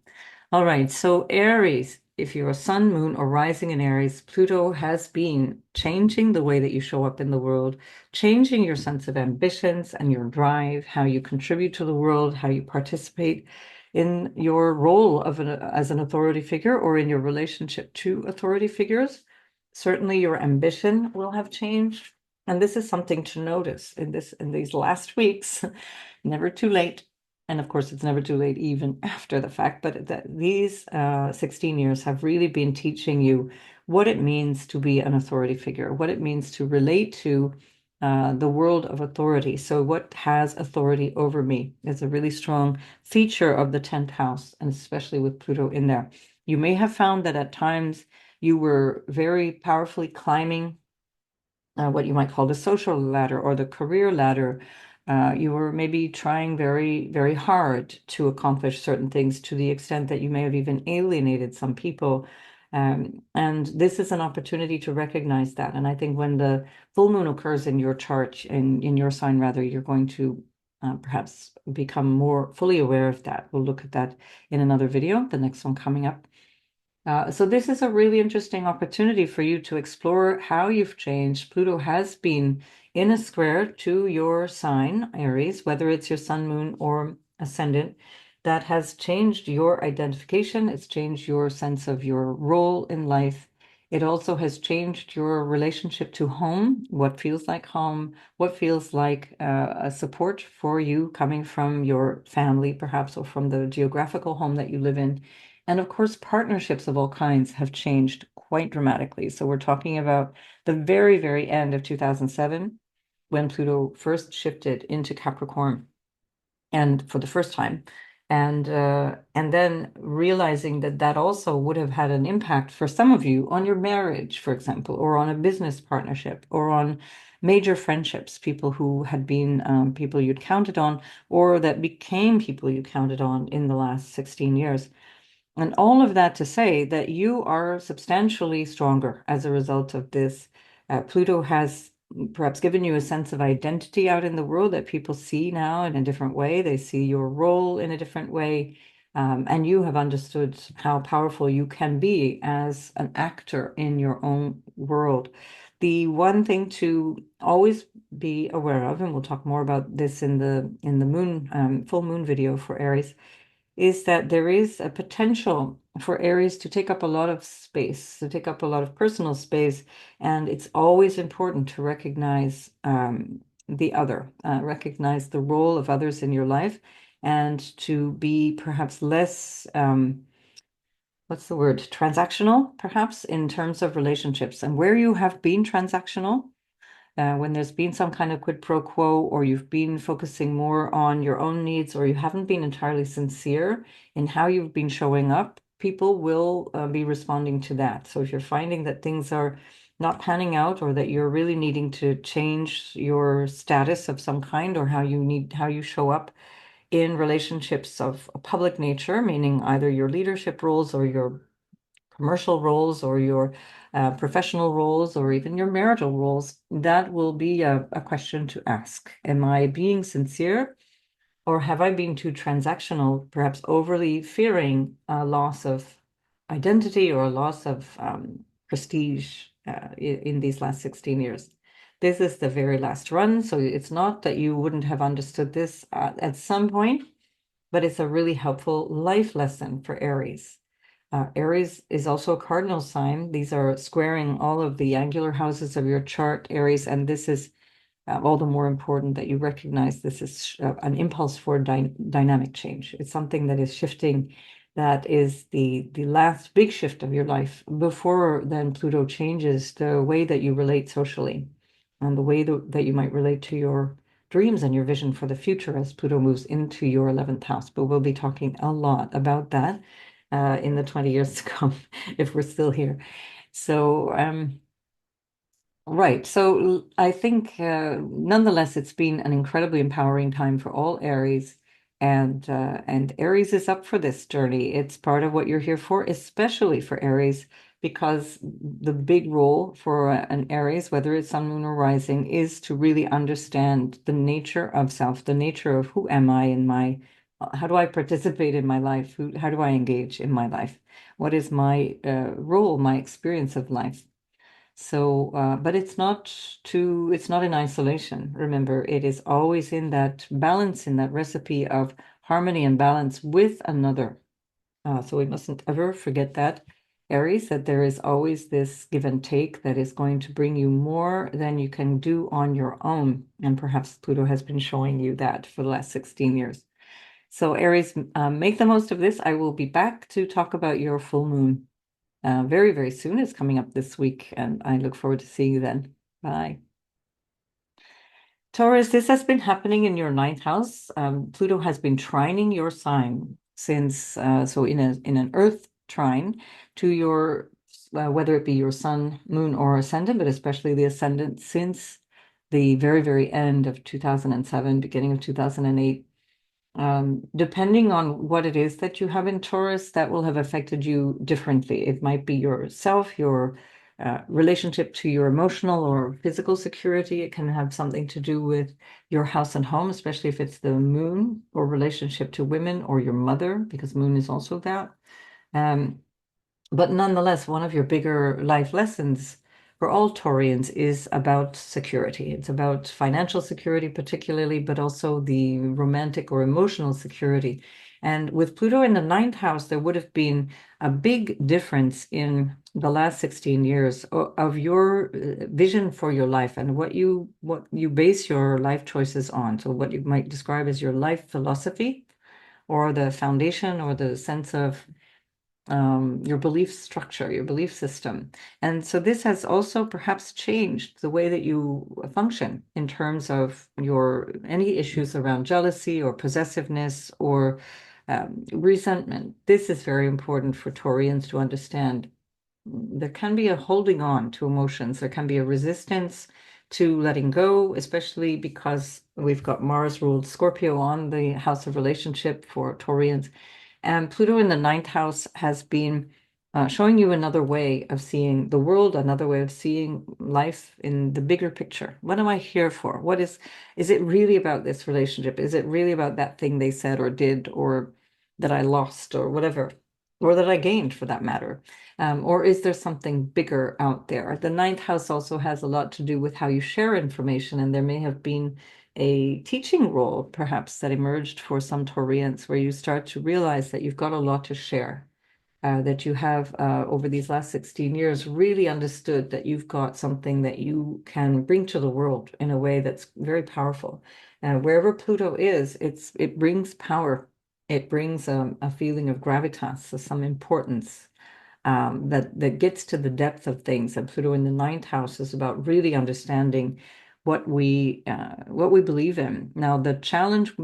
All right, so Aries, if you're a sun, moon, or rising in Aries, Pluto has been changing the way that you show up in the world, changing your sense of ambitions and your drive, how you contribute to the world, how you participate in your role as an authority figure or in your relationship to authority figures. Certainly your ambition will have changed. And this is something to notice in these last weeks. Never too late. And of course, it's never too late even after the fact, but these 16 years have really been teaching you what it means to be an authority figure, what it means to relate to the world of authority. So what has authority over me is a really strong feature of the 10th house, and especially with Pluto in there. You may have found that at times you were very powerfully climbing what you might call the social ladder or the career ladder. You were maybe trying very, very hard to accomplish certain things to the extent that you may have even alienated some people. And this is an opportunity to recognize that. And I think when the full moon occurs in your chart, in your sign rather, you're going to perhaps become more fully aware of that. We'll look at that in another video, the next one coming up. So this is a really interesting opportunity for you to explore how you've changed. Pluto has been in a square to your sign, Aries, whether it's your sun, moon, or ascendant, that has changed your identification. It's changed your sense of your role in life. It also has changed your relationship to home, what feels like home, what feels like a support for you coming from your family, perhaps, or from the geographical home that you live in. And of course, partnerships of all kinds have changed quite dramatically. So we're talking about the very, very end of 2007 when Pluto first shifted into Capricorn and for the first time. And then realizing that that also would have had an impact for some of you on your marriage, for example, or on a business partnership, or on major friendships, people who had been people you'd counted on, or that became people you counted on in the last 16 years. And all of that to say that you are substantially stronger as a result of this. Pluto has perhaps given you a sense of identity out in the world that people see now in a different way. They see your role in a different way. And you have understood how powerful you can be as an actor in your own world. The one thing to always be aware of, and we'll talk more about this in the moon full moon video for Aries, is that there is a potential for Aries to take up a lot of space, to take up a lot of personal space. And it's always important to recognize the other, recognize the role of others in your life, and to be perhaps less, what's the word, transactional, perhaps, in terms of relationships. And where you have been transactional, when there's been some kind of quid pro quo, or you've been focusing more on your own needs, or you haven't been entirely sincere in how you've been showing up, people will be responding to that. So if you're finding that things are not panning out, or that you're really needing to change your status of some kind, or how you show up in relationships of a public nature, meaning either your leadership roles or your commercial roles or your professional roles or even your marital roles, that will be a question to ask. Am I being sincere Or have I been too transactional, perhaps overly fearing a loss of identity or a loss of prestige in these last 16 years? This is the very last run, so it's not that you wouldn't have understood this at some point, but it's a really helpful life lesson for Aries. Aries is also a cardinal sign. These are squaring all of the angular houses of your chart, Aries, and this is all the more important that you recognize this is an impulse for dynamic change. It's something that is shifting, that is the last big shift of your life. Before then, Pluto changes the way that you relate socially and the way that you might relate to your dreams and your vision for the future as Pluto moves into your 11th house. But we'll be talking a lot about that in the 20 years to come if we're still here. So, right. So I think, nonetheless, it's been an incredibly empowering time for all Aries, and Aries is up for this journey. It's part of what you're here for, especially for Aries, because the big role for an Aries, whether it's sun, moon, or rising, is to really understand the nature of self, the nature of who am I in my, how do I participate in my life? How do I engage in my life? What is my role, my experience of life? So, but it's not in isolation. Remember, it is always in that balance, in that recipe of harmony and balance with another. So we mustn't ever forget that, Aries, that there is always this give and take that is going to bring you more than you can do on your own. And perhaps Pluto has been showing you that for the last 16 years. So, Aries, make the most of this. I will be back to talk about your full moon very, very soon. It's coming up this week, and I look forward to seeing you then. Bye. Taurus, this has been happening in your ninth house. Pluto has been trining your sign since, so in an Earth trine to your, whether it be your sun, moon, or ascendant, but especially the ascendant since the very, very end of 2007, beginning of 2008. Depending on what it is that you have in Taurus, that will have affected you differently. It might be yourself, your relationship to your emotional or physical security. It can have something to do with your house and home, especially if it's the moon, or relationship to women or your mother, because moon is also that. Um, but nonetheless, one of your bigger life lessons for all Taurians is about security. It's about financial security, particularly, but also the romantic or emotional security. And with Pluto in the ninth house, there would have been a big difference in the last 16 years of your vision for your life and what you base your life choices on. So what you might describe as your life philosophy, or the foundation, or the sense of your belief structure, your belief system. And so this has also perhaps changed the way that you function in terms of your any issues around jealousy or possessiveness or resentment. This is very important for Taurians to understand. There can be a holding on to emotions. There can be a resistance to letting go, especially because we've got Mars ruled Scorpio on the house of relationship for Taurians. And Pluto in the ninth house has been showing you another way of seeing the world, another way of seeing life in the bigger picture. What am I here for? Is it really about this relationship? Is it really about that thing they said or did, or that I lost, or whatever, or that I gained for that matter? Or is there something bigger out there? The ninth house also has a lot to do with how you share information, and there may have been a teaching role, perhaps, that emerged for some Taurians, where you start to realize that you've got a lot to share, that you have, over these last 16 years, really understood that you've got something that you can bring to the world in a way that's very powerful. Wherever Pluto is, it brings power. It brings a feeling of gravitas, so some importance that gets to the depth of things. And Pluto in the ninth house is about really understanding what we believe in. Now, the challenge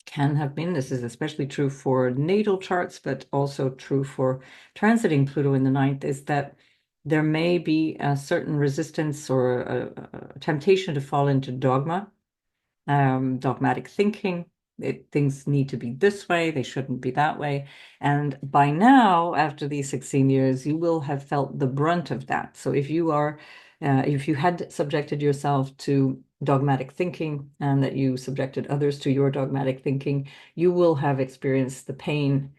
can have been, this is especially true for natal charts, but also true for transiting Pluto in the ninth, is that there may be a certain resistance or a temptation to fall into dogmatic thinking. Things need to be this way, they shouldn't be that way. And by now, after these 16 years, you will have felt the brunt of that. So if you are if you had subjected yourself to dogmatic thinking and that you subjected others to your dogmatic thinking, you will have experienced the pain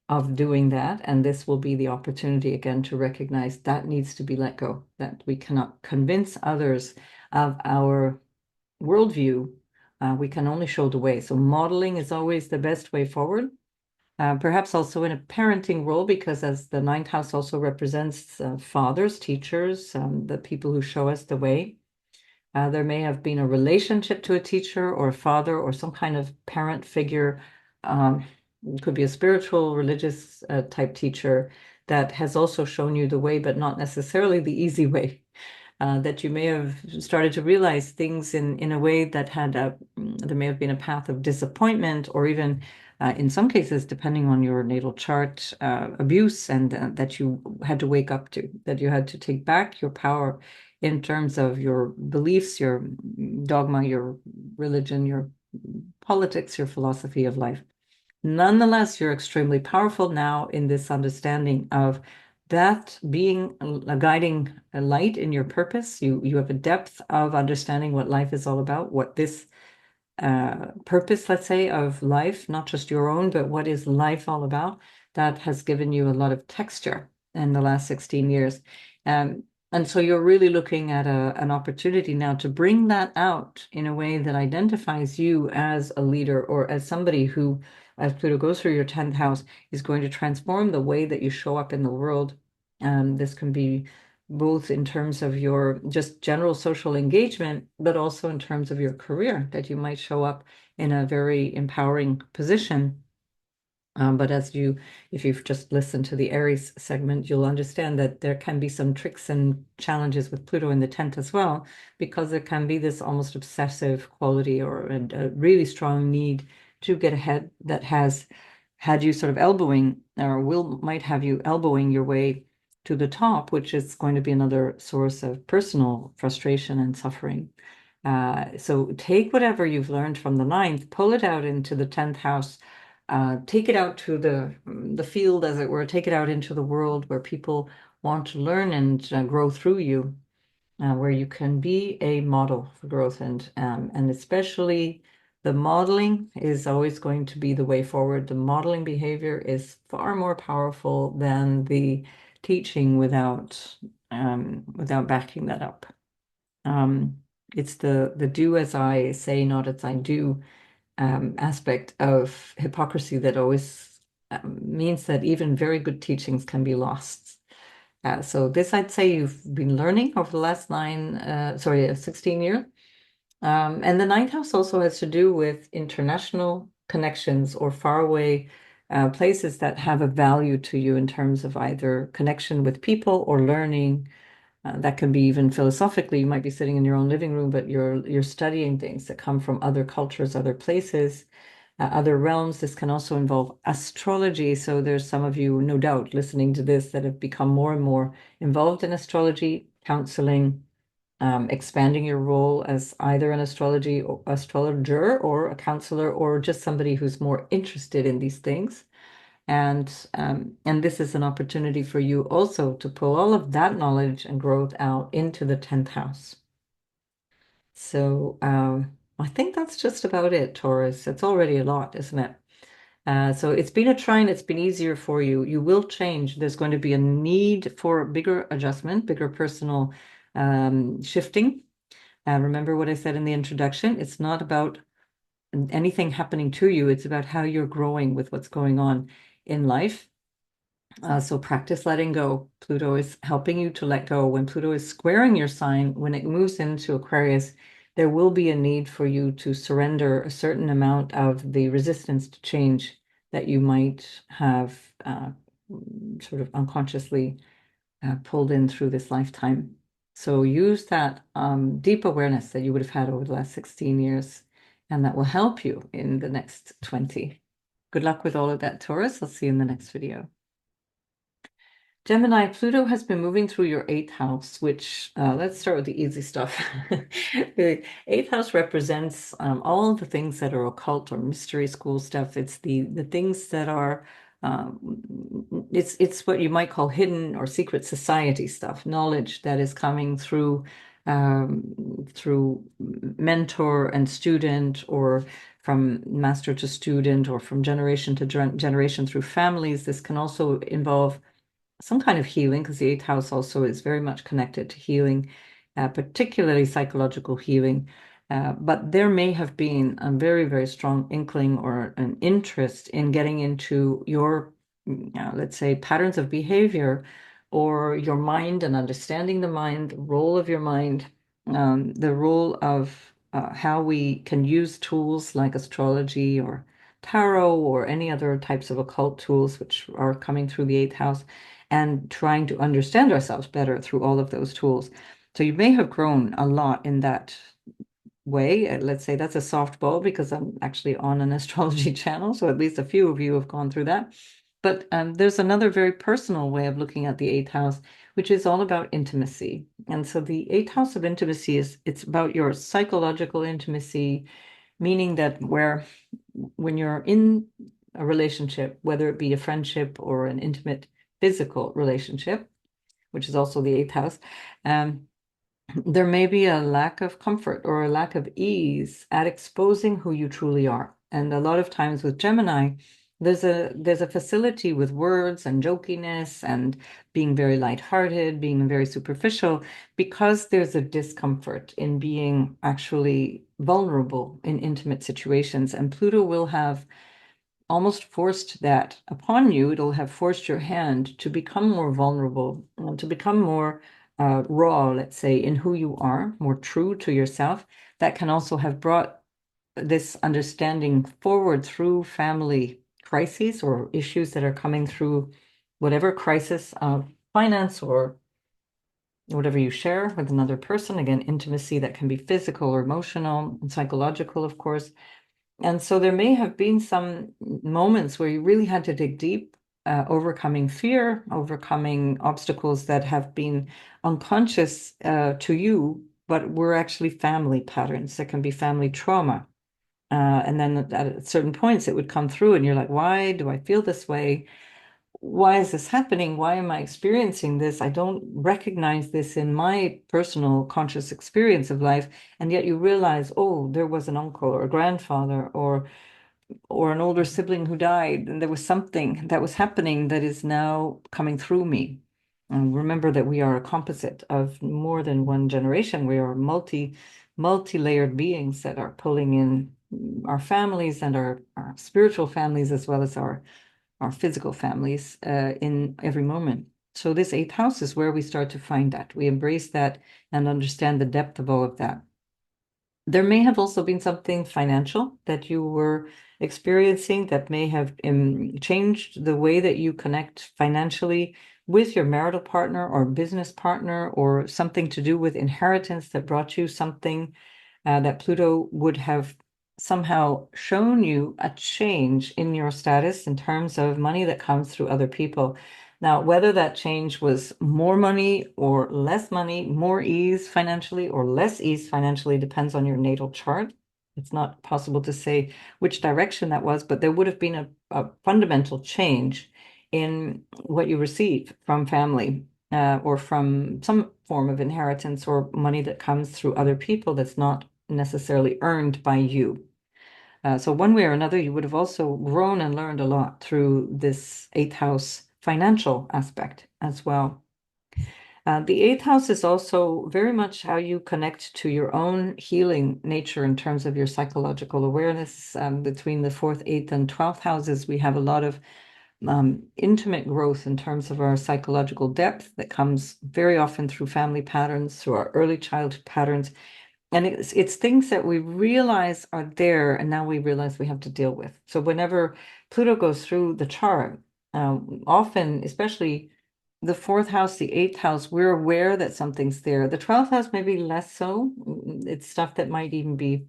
of doing that. And this will be the opportunity again to recognize that needs to be let go, that we cannot convince others of our worldview. We can only show the way. So modeling is always the best way forward. Perhaps also in a parenting role, because as the ninth house also represents fathers, teachers, the people who show us the way. There may have been a relationship to a teacher or a father or some kind of parent figure. It could be a spiritual, religious type teacher that has also shown you the way, but not necessarily the easy way. That you may have started to realize things in a way that had there may have been a path of disappointment, or even in some cases, depending on your natal chart, abuse, and that you had to wake up to, that you had to take back your power in terms of your beliefs, your dogma, your religion, your politics, your philosophy of life. Nonetheless, you're extremely powerful now in this understanding of that being a guiding light in your purpose. You have a depth of understanding what life is all about, what this purpose, let's say, of life, not just your own, but what is life all about, that has given you a lot of texture in the last 16 years. And so you're really looking at an opportunity now to bring that out in a way that identifies you as a leader, or as somebody who, as Pluto goes through your 10th house, is going to transform the way that you show up in the world. This can be both in terms of your just general social engagement, but also in terms of your career, that you might show up in a very empowering position. But if you've just listened to the Aries segment, you'll understand that there can be some tricks and challenges with Pluto in the 10th as well, because there can be this almost obsessive quality, or a really strong need to get ahead, that has had you sort of elbowing, or might have you elbowing your way to the top, which is going to be another source of personal frustration and suffering. So take whatever you've learned from the ninth, pull it out into the 10th house, take it out to the field, as it were, take it out into the world where people want to learn and grow through you, where you can be a model for growth, and especially the modeling is always going to be the way forward. The modeling behavior is far more powerful than the teaching without backing that up. It's the do as I say, not as I do aspect of hypocrisy that always means that even very good teachings can be lost. So this, I'd say, you've been learning over the last 16 years. And the ninth house also has to do with international connections, or faraway places that have a value to you in terms of either connection with people or learning. That can be even philosophically. You might be sitting in your own living room, but you're studying things that come from other cultures, other places, other realms. This can also involve astrology. So there's some of you, no doubt, listening to this that have become more and more involved in astrology, counseling, expanding your role as either an astrologer or a counselor, or just somebody who's more interested in these things. And this is an opportunity for you also to pull all of that knowledge and growth out into the 10th house. So I think that's just about it, Taurus. It's already a lot, isn't it? So it's been a try, and it's been easier for you. You will change. There's going to be a need for bigger adjustment, bigger personal shifting. Remember what I said in the introduction? It's not about anything happening to you. It's about how you're growing with what's going on in life. So practice letting go. Pluto is helping you to let go. When Pluto is squaring your sign, when it moves into Aquarius, there will be a need for you to surrender a certain amount of the resistance to change that you might have sort of unconsciously pulled in through this lifetime. So use that deep awareness that you would have had over the last 16 years, and that will help you in the next 20. Good luck with all of that, Taurus. I'll see you in the next video. Gemini, Pluto has been moving through your 8th house, which let's start with the easy stuff. The 8th house represents all the things that are occult or mystery school stuff. It's the things that are It's what you might call hidden or secret society stuff, knowledge that is coming through mentor and student, or from master to student, or from generation to generation through families. This can also involve some kind of healing, because the eighth house also is very much connected to healing, particularly psychological healing. But there may have been a very, very strong inkling or an interest in getting into your, let's say, patterns of behavior, or your mind, and understanding the mind, the role of your mind, the role of how we can use tools like astrology or tarot or any other types of occult tools which are coming through the eighth house, and trying to understand ourselves better through all of those tools. So you may have grown a lot in that way. Let's say that's a softball, because I'm actually on an astrology channel, so at least a few of you have gone through that. But there's another very personal way of looking at the eighth house, which is all about intimacy. And so the eighth house of intimacy it's about your psychological intimacy, meaning that when you're in a relationship, whether it be a friendship or an intimate physical relationship, which is also the eighth house, um, there may be a lack of comfort or a lack of ease at exposing who you truly are. And a lot of times with Gemini, there's a facility with words and jokiness and being very lighthearted, being very superficial, because there's a discomfort in being actually vulnerable in intimate situations. And Pluto will have almost forced that upon you. It'll have forced your hand to become more vulnerable, to become more raw, let's say, in who you are, more true to yourself. That can also have brought this understanding forward through family crises or issues that are coming through whatever crisis of finance or whatever you share with another person. Again, intimacy that can be physical or emotional and psychological, of course. And so there may have been some moments where you really had to dig deep, overcoming fear, overcoming obstacles that have been unconscious to you, but were actually family patterns that can be family trauma. And then at certain points, it would come through, and you're like, why do I feel this way? Why is this happening? Why am I experiencing this? I don't recognize this in my personal conscious experience of life. And yet you realize, oh, there was an uncle or a grandfather or an older sibling who died, and there was something that was happening that is now coming through me. And remember that we are a composite of more than one generation. We are multi-layered beings that are pulling in our families and our spiritual families, as well as our physical families in every moment. So this eighth house is where we start to find that. We embrace that and understand the depth of all of that. There may have also been something financial that you were experiencing that may have changed the way that you connect financially with your marital partner or business partner, or something to do with inheritance that brought you something that Pluto would have somehow shown you a change in your status in terms of money that comes through other people. Now, whether that change was more money or less money, more ease financially or less ease financially, depends on your natal chart. It's not possible to say which direction that was, but there would have been a fundamental change in what you receive from family, or from some form of inheritance or money that comes through other people that's not necessarily earned by you. So one way or another, you would have also grown and learned a lot through this eighth house financial aspect as well. The eighth house is also very much how you connect to your own healing nature in terms of your psychological awareness. Between the fourth, eighth, and 12th houses, we have a lot of intimate growth in terms of our psychological depth that comes very often through family patterns, through our early childhood patterns. And it's things that we realize are there, and now we realize we have to deal with. So whenever Pluto goes through the chart, often, especially the fourth house, the eighth house, we're aware that something's there. The 12th house, maybe less so. It's stuff that might even be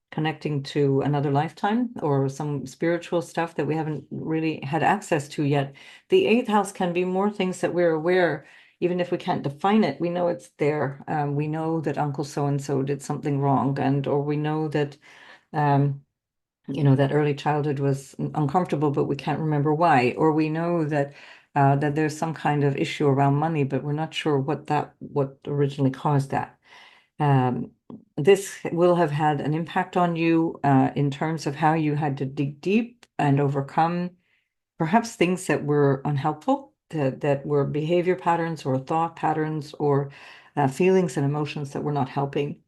connecting to another lifetime or some spiritual stuff that we haven't really had access to yet. The eighth house can be more things that we're aware, even if we can't define it, we know it's there. We know that Uncle so and so did something wrong, or we know that um, that early childhood was uncomfortable, but we can't remember why. Or we know that there's some kind of issue around money, but we're not sure what originally caused that. Um, this will have had an impact on you in terms of how you had to dig deep and overcome perhaps things that were unhelpful, that were behavior patterns or thought patterns or feelings and emotions that were not helping.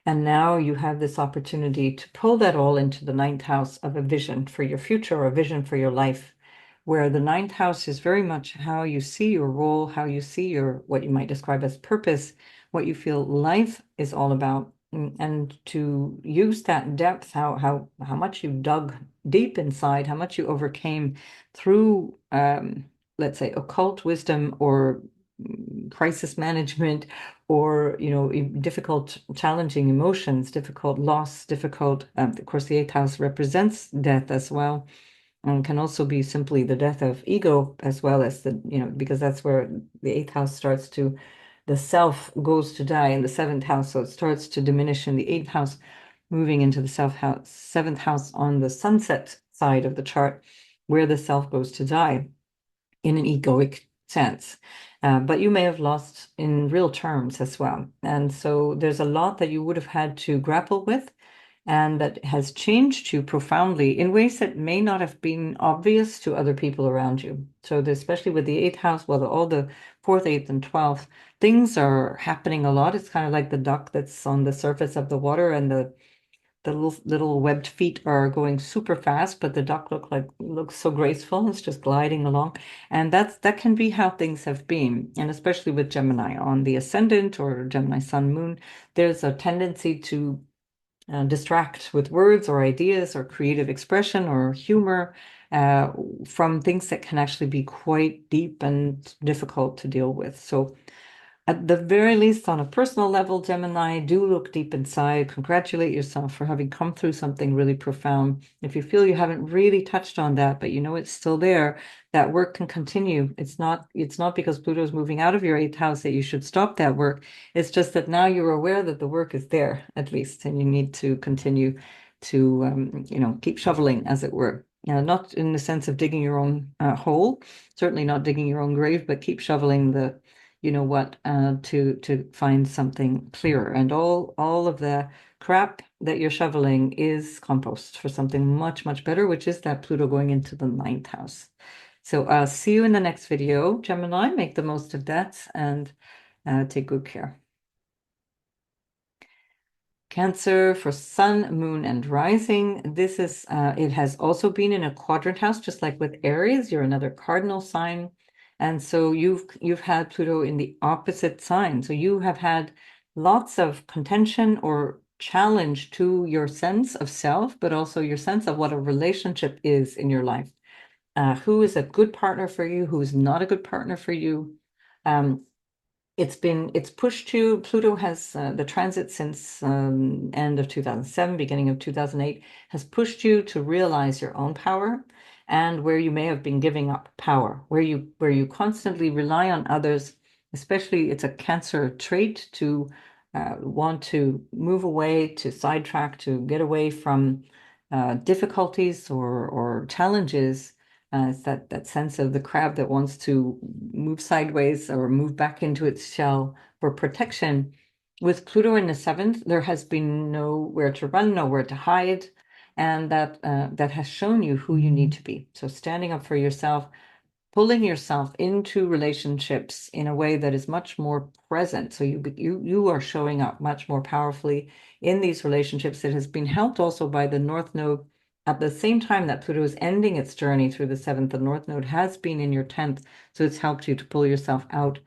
And now you have this opportunity to pull that all into the ninth house of a vision for your future or a vision for your life, where the ninth house is very much how you see your role, how you see your what you might describe as purpose, what you feel life is all about, and to use that depth, how much you dug deep inside, how much you overcame through, let's say, occult wisdom or crisis management or difficult challenging emotions, difficult loss, difficult of course the eighth house represents death as well, and can also be simply the death of ego as well as because that's where the eighth house starts to the self goes to die in the seventh house, so it starts to diminish in the eighth house, moving into the seventh house on the sunset side of the chart, where the self goes to die in an egoic sense. But you may have lost in real terms as well. And so there's a lot that you would have had to grapple with and that has changed you profoundly in ways that may not have been obvious to other people around you. So especially with the eighth house, well, all the fourth, eighth, and 12th, things are happening a lot. It's kind of like the duck that's on the surface of the water and the little webbed feet are going super fast, but the duck looks so graceful. It's just gliding along, and that can be how things have been, and especially with Gemini on the ascendant or Gemini Sun Moon, there's a tendency to distract with words or ideas or creative expression or humor uh, from things that can actually be quite deep and difficult to deal with. So at the very least, on a personal level, Gemini, do look deep inside. Congratulate yourself for having come through something really profound. If you feel you haven't really touched on that, but you know it's still there, that work can continue. It's not because Pluto is moving out of your eighth house that you should stop that work. It's just that now you're aware that the work is there, at least, and you need to continue to keep shoveling, as it were. Not in the sense of digging your own hole, certainly not digging your own grave, but keep shoveling the to find something clearer. And all of the crap that you're shoveling is compost for something much, much better, which is that Pluto going into the ninth house. So see you in the next video, Gemini. Make the most of that and take good care. Cancer for sun, moon, and rising. This is it has also been in a quadrant house, just like with Aries. You're another cardinal sign. And so you've had Pluto in the opposite sign. So you have had lots of contention or challenge to your sense of self, but also your sense of what a relationship is in your life. Who is a good partner for you, who is not a good partner for you. Um, it's pushed to Pluto has the transit since end of 2007, beginning of 2008, has pushed you to realize your own power and where you may have been giving up power, where you constantly rely on others, especially it's a Cancer trait to want to move away, to sidetrack, to get away from difficulties or challenges. It's that sense of the crab that wants to move sideways or move back into its shell for protection. With Pluto in the seventh, there has been nowhere to run, nowhere to hide, and that has shown you who you need to be. So standing up for yourself, pulling yourself into relationships in a way that is much more present. So you are showing up much more powerfully in these relationships. It has been helped also by the North Node. At the same time that Pluto is ending its journey through the seventh, the North Node has been in your 10th. So it's helped you to pull yourself out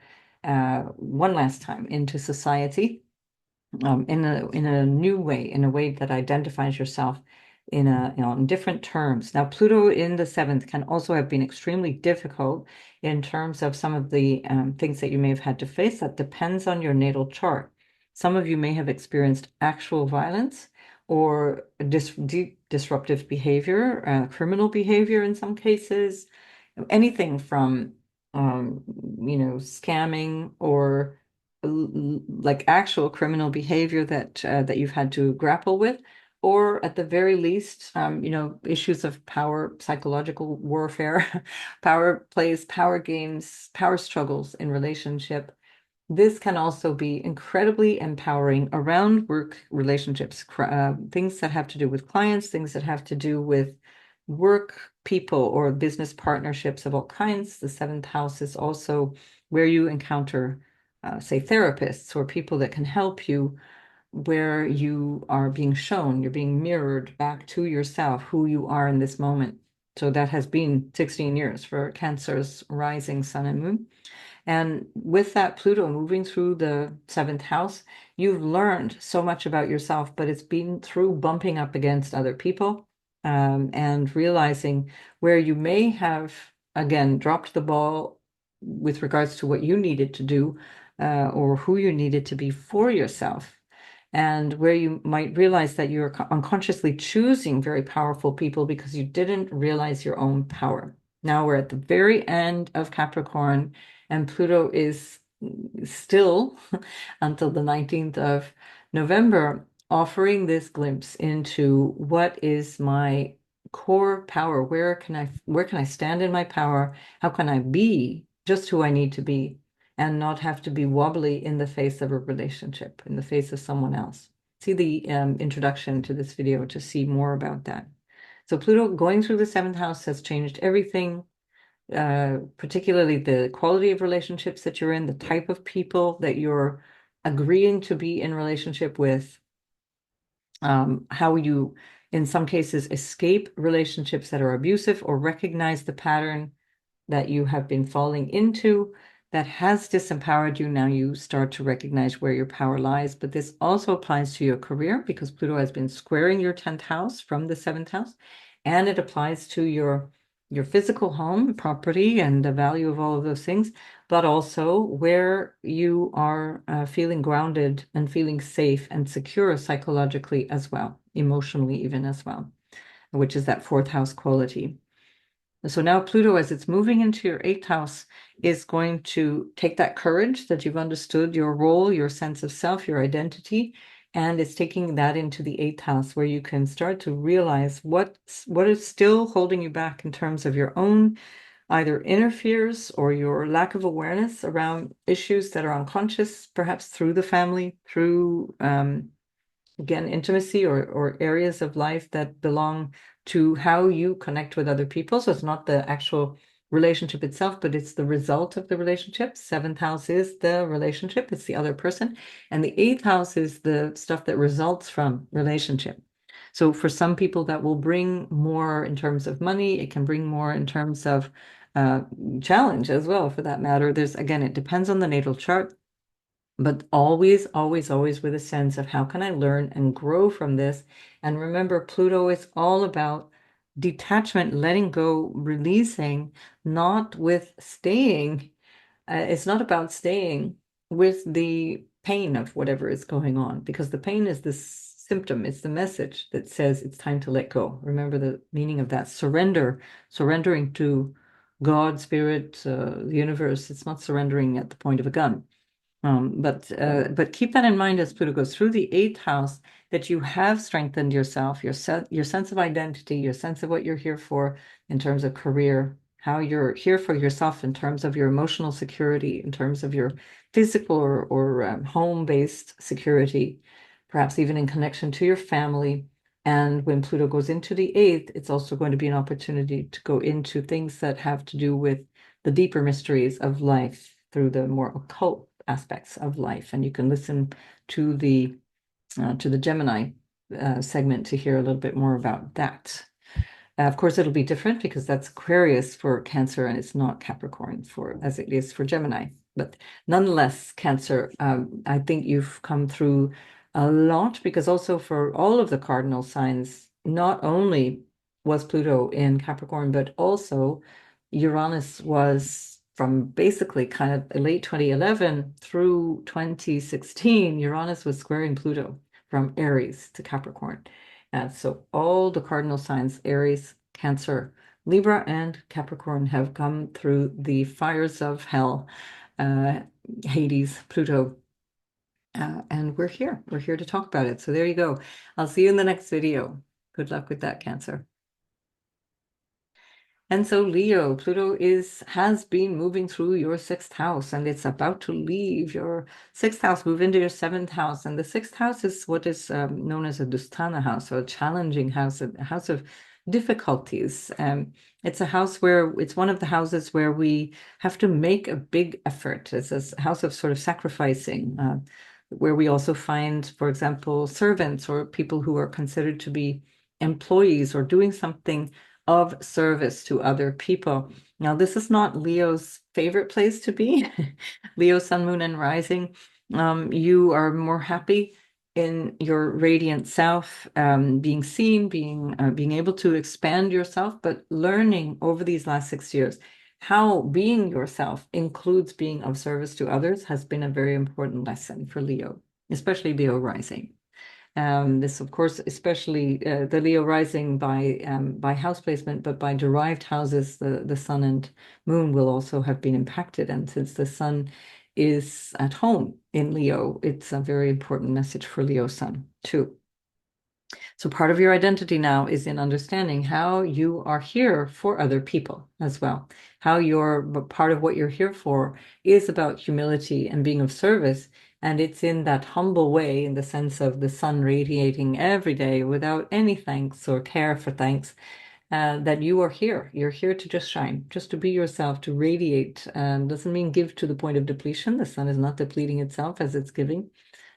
one last time into society in a new way, in a way that identifies yourself in different terms. Now, Pluto in the seventh can also have been extremely difficult in terms of some of the things that you may have had to face. That depends on your natal chart. Some of you may have experienced actual violence or deep disruptive behavior, criminal behavior in some cases, anything from scamming or like actual criminal behavior that you've had to grapple with, or at the very least, issues of power, psychological warfare, power plays, power games, power struggles in relationship. This can also be incredibly empowering around work relationships, things that have to do with clients, things that have to do with work people or business partnerships of all kinds. The seventh house is also where you encounter, say, therapists or people that can help you, where you are being shown, you're being mirrored back to yourself, who you are in this moment. So that has been 16 years for Cancer's rising sun and moon. And with that Pluto moving through the seventh house, you've learned so much about yourself, but it's been through bumping up against other people, and realizing where you may have, again, dropped the ball with regards to what you needed to do, or who you needed to be for yourself. And where you might realize that you're unconsciously choosing very powerful people because you didn't realize your own power. Now we're at the very end of Capricorn, and Pluto is still until the 19th of November, offering this glimpse into what is my core power. Where can I stand in my power? How can I be just who I need to be and not have to be wobbly in the face of a relationship, in the face of someone else? See the introduction to this video to see more about that. So Pluto going through the seventh house has changed everything, particularly the quality of relationships that you're in, the type of people that you're agreeing to be in relationship with, how you, in some cases, escape relationships that are abusive or recognize the pattern that you have been falling into that has disempowered you. Now you start to recognize where your power lies. But this also applies to your career because Pluto has been squaring your 10th house from the seventh house, and it applies to your physical home, property, and the value of all of those things, but also where you are feeling grounded and feeling safe and secure psychologically as well, emotionally even as well, which is that fourth house quality. So now Pluto, as it's moving into your eighth house, is going to take that courage that you've understood your role, your sense of self, your identity, and it's taking that into the eighth house where you can start to realize what is still holding you back in terms of your own either inner fears or your lack of awareness around issues that are unconscious, perhaps through the family, through again, intimacy or areas of life that belong to how you connect with other people. So it's not the actual relationship itself, but it's the result of the relationship. Seventh house is the relationship, it's the other person. And the eighth house is the stuff that results from relationship. So for some people, that will bring more in terms of money. It can bring more in terms of uh, challenge as well, for that matter. There's, again, it depends on the natal chart, but always, always, always with a sense of how can I learn and grow from this? And remember, Pluto is all about detachment, letting go, releasing, not with staying. It's not about staying with the pain of whatever is going on, because the pain is the symptom, it's the message that says it's time to let go. Remember the meaning of that surrender, surrendering to God, spirit, the universe. It's not surrendering at the point of a gun. But keep that in mind as Pluto goes through the eighth house, that you have strengthened yourself, your sense of identity, your sense of what you're here for in terms of career, how you're here for yourself in terms of your emotional security, in terms of your physical or home-based security, perhaps even in connection to your family. And when Pluto goes into the eighth, it's also going to be an opportunity to go into things that have to do with the deeper mysteries of life through the more occult aspects of life. And you can listen to the Gemini segment to hear a little bit more about that. Of course, it'll be different because that's Aquarius for Cancer and it's not Capricorn for as it is for Gemini. But nonetheless, Cancer, I think you've come through a lot, because also for all of the cardinal signs, not only was Pluto in Capricorn, but also Uranus was from basically kind of late 2011 through 2016, Uranus was squaring Pluto from Aries to Capricorn. And so all the cardinal signs, Aries, Cancer, Libra, and Capricorn, have come through the fires of hell, uh, Hades, Pluto, And we're here. We're here to talk about it. So there you go. I'll see you in the next video. Good luck with that, Cancer. And so Leo, Pluto has been moving through your sixth house, and it's about to leave your sixth house, move into your seventh house. And the sixth house is what is known as a Dusthana house, or a challenging house, a house of difficulties. It's a house where it's one of the houses where we have to make a big effort. It's a house of sort of sacrificing, where we also find, for example, servants or people who are considered to be employees or doing something of service to other people. Now, this is not Leo's favorite place to be. Leo, Sun, Moon, and Rising. You are more happy in your radiant self, being seen, being able to expand yourself, but learning over these last 6 years how being yourself includes being of service to others has been a very important lesson for Leo, especially Leo rising. This, of course, especially the Leo rising by house placement, but by derived houses, the sun and moon will also have been impacted. And since the sun is at home in Leo, it's a very important message for Leo sun too. So part of your identity now is in understanding how you are here for other people as well. How part of what you're here for is about humility and being of service. And it's in that humble way, in the sense of the sun radiating every day without any thanks or care for thanks, that you are here. You're here to just shine, just to be yourself, to radiate. Doesn't mean give to the point of depletion. The sun is not depleting itself as it's giving,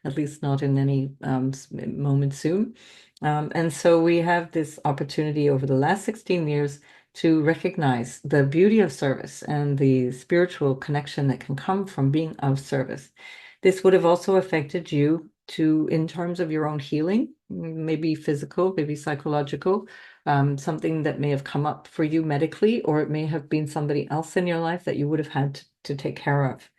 at least not in any moment soon. And so we have this opportunity over the last 16 years to recognize the beauty of service and the spiritual connection that can come from being of service. This would have also affected you in terms of your own healing, maybe physical, maybe psychological, something that may have come up for you medically, or it may have been somebody else in your life that you would have had to take care of.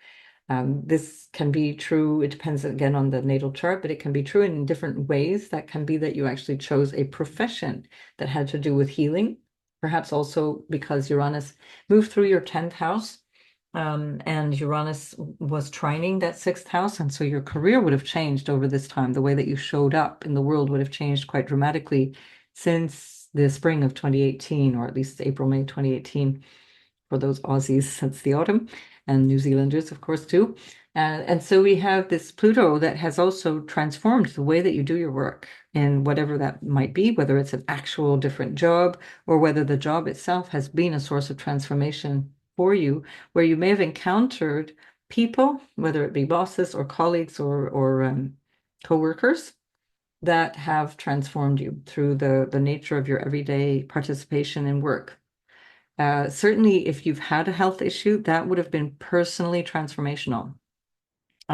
This can be true, it depends again on the natal chart, but it can be true in different ways. That can be that you actually chose a profession that had to do with healing, perhaps also because Uranus moved through your 10th house, and Uranus was trining that sixth house. And so your career would have changed over this time. The way that you showed up in the world would have changed quite dramatically since the spring of 2018, or at least April, May 2018 for those Aussies since the autumn, and New Zealanders, of course, too. And so we have this Pluto that has also transformed the way that you do your work in whatever that might be, whether it's an actual different job or whether the job itself has been a source of transformation for you, where you may have encountered people, whether it be bosses or colleagues or co-workers, that have transformed you through the nature of your everyday participation in work. Certainly, if you've had a health issue, that would have been personally transformational.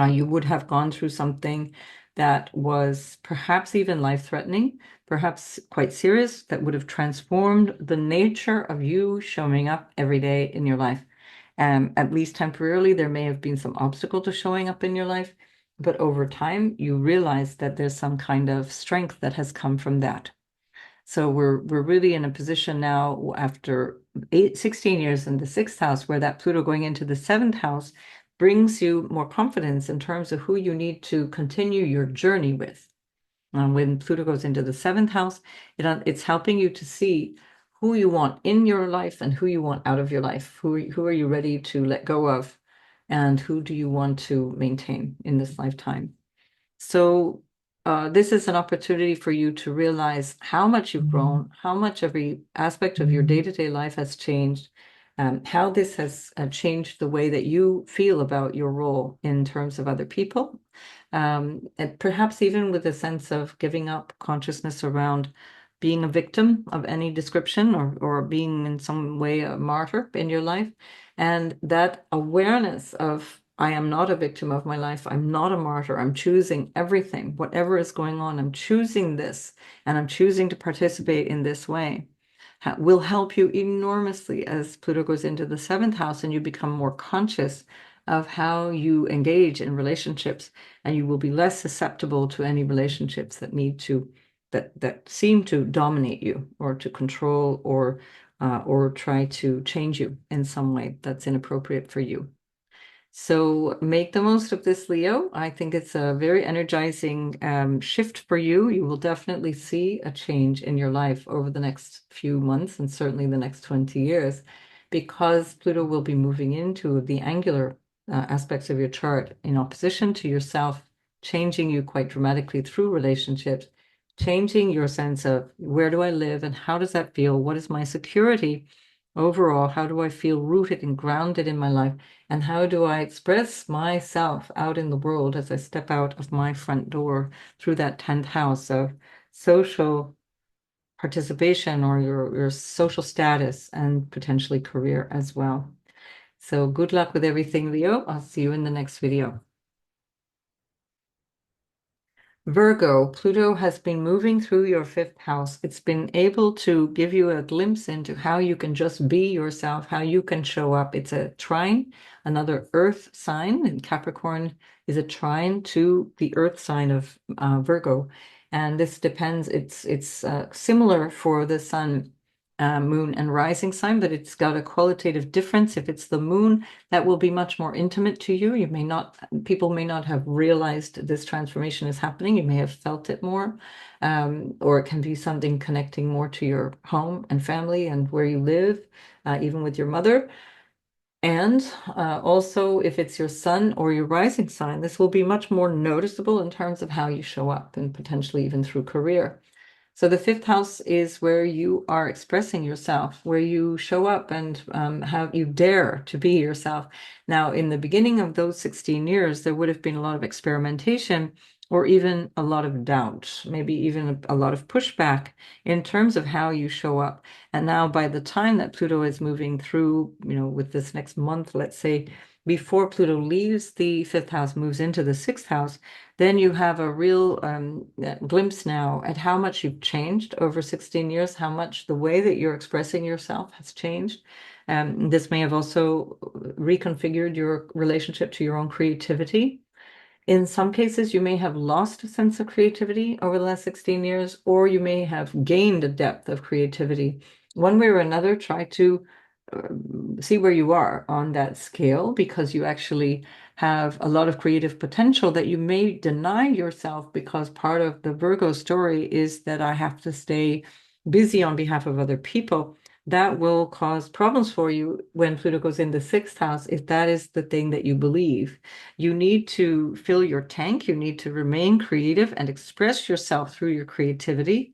You would have gone through something that was perhaps even life-threatening, perhaps quite serious, that would have transformed the nature of you showing up every day in your life. At least temporarily, there may have been some obstacle to showing up in your life, but over time, you realize that there's some kind of strength that has come from that. So we're really in a position now after 16 years in the sixth house, where that Pluto going into the seventh house brings you more confidence in terms of who you need to continue your journey with. When Pluto goes into the seventh house, it's helping you to see who you want in your life and who you want out of your life. Who are you ready to let go of, and who do you want to maintain in this lifetime? So this is an opportunity for you to realize how much you've grown, how much every aspect of your day-to-day life has changed, how this has changed the way that you feel about your role in terms of other people, and perhaps even with a sense of giving up consciousness around being a victim of any description, or being in some way a martyr in your life. And that awareness of, I am not a victim of my life. I'm not a martyr. I'm choosing everything, whatever is going on. I'm choosing this, and I'm choosing to participate in this way. Will help you enormously as Pluto goes into the seventh house and you become more conscious of how you engage in relationships, and you will be less susceptible to any relationships that seem to dominate you, or to control, or try to change you in some way that's inappropriate for you. So make the most of this, Leo. I think it's a very energizing shift for you. You will definitely see a change in your life over the next few months and certainly the next 20 years because Pluto will be moving into the angular aspects of your chart in opposition to yourself, changing you quite dramatically through relationships, changing your sense of where do I live and how does that feel? What is my security overall? How do I feel rooted and grounded in my life? And how do I express myself out in the world as I step out of my front door through that 10th house of social participation or your social status and potentially career as well. So good luck with everything, Leo. I'll see you in the next video. Virgo, Pluto has been moving through your fifth house. It's been able to give you a glimpse into how you can just be yourself, how you can show up. It's a trine, another earth sign, and Capricorn is a trine to the earth sign of Virgo. And this depends, it's similar for the sun, moon, and rising sign, but it's got a qualitative difference. If it's the moon, that will be much more intimate to you. You may not, people may not have realized this transformation is happening. You may have felt it more, or it can be something connecting more to your home and family and where you live, even with your mother. And also, if it's your sun or your rising sign, this will be much more noticeable in terms of how you show up and potentially even through career. So the fifth house is where you are expressing yourself, where you show up and have you dare to be yourself. Now, in the beginning of those 16 years, there would have been a lot of experimentation or even a lot of doubt, maybe even a lot of pushback in terms of how you show up. And now by the time that Pluto is moving through, with this next month, let's say, before Pluto leaves the fifth house, moves into the sixth house, then you have a real glimpse now at how much you've changed over 16 years, how much the way that you're expressing yourself has changed. This may have also reconfigured your relationship to your own creativity. In some cases, you may have lost a sense of creativity over the last 16 years, or you may have gained a depth of creativity. One way or another, try to see where you are on that scale because you actually have a lot of creative potential that you may deny yourself because part of the Virgo story is that I have to stay busy on behalf of other people. That will cause problems for you when Pluto goes in the sixth house if that is the thing that you believe. You need to fill your tank. You need to remain creative and express yourself through your creativity,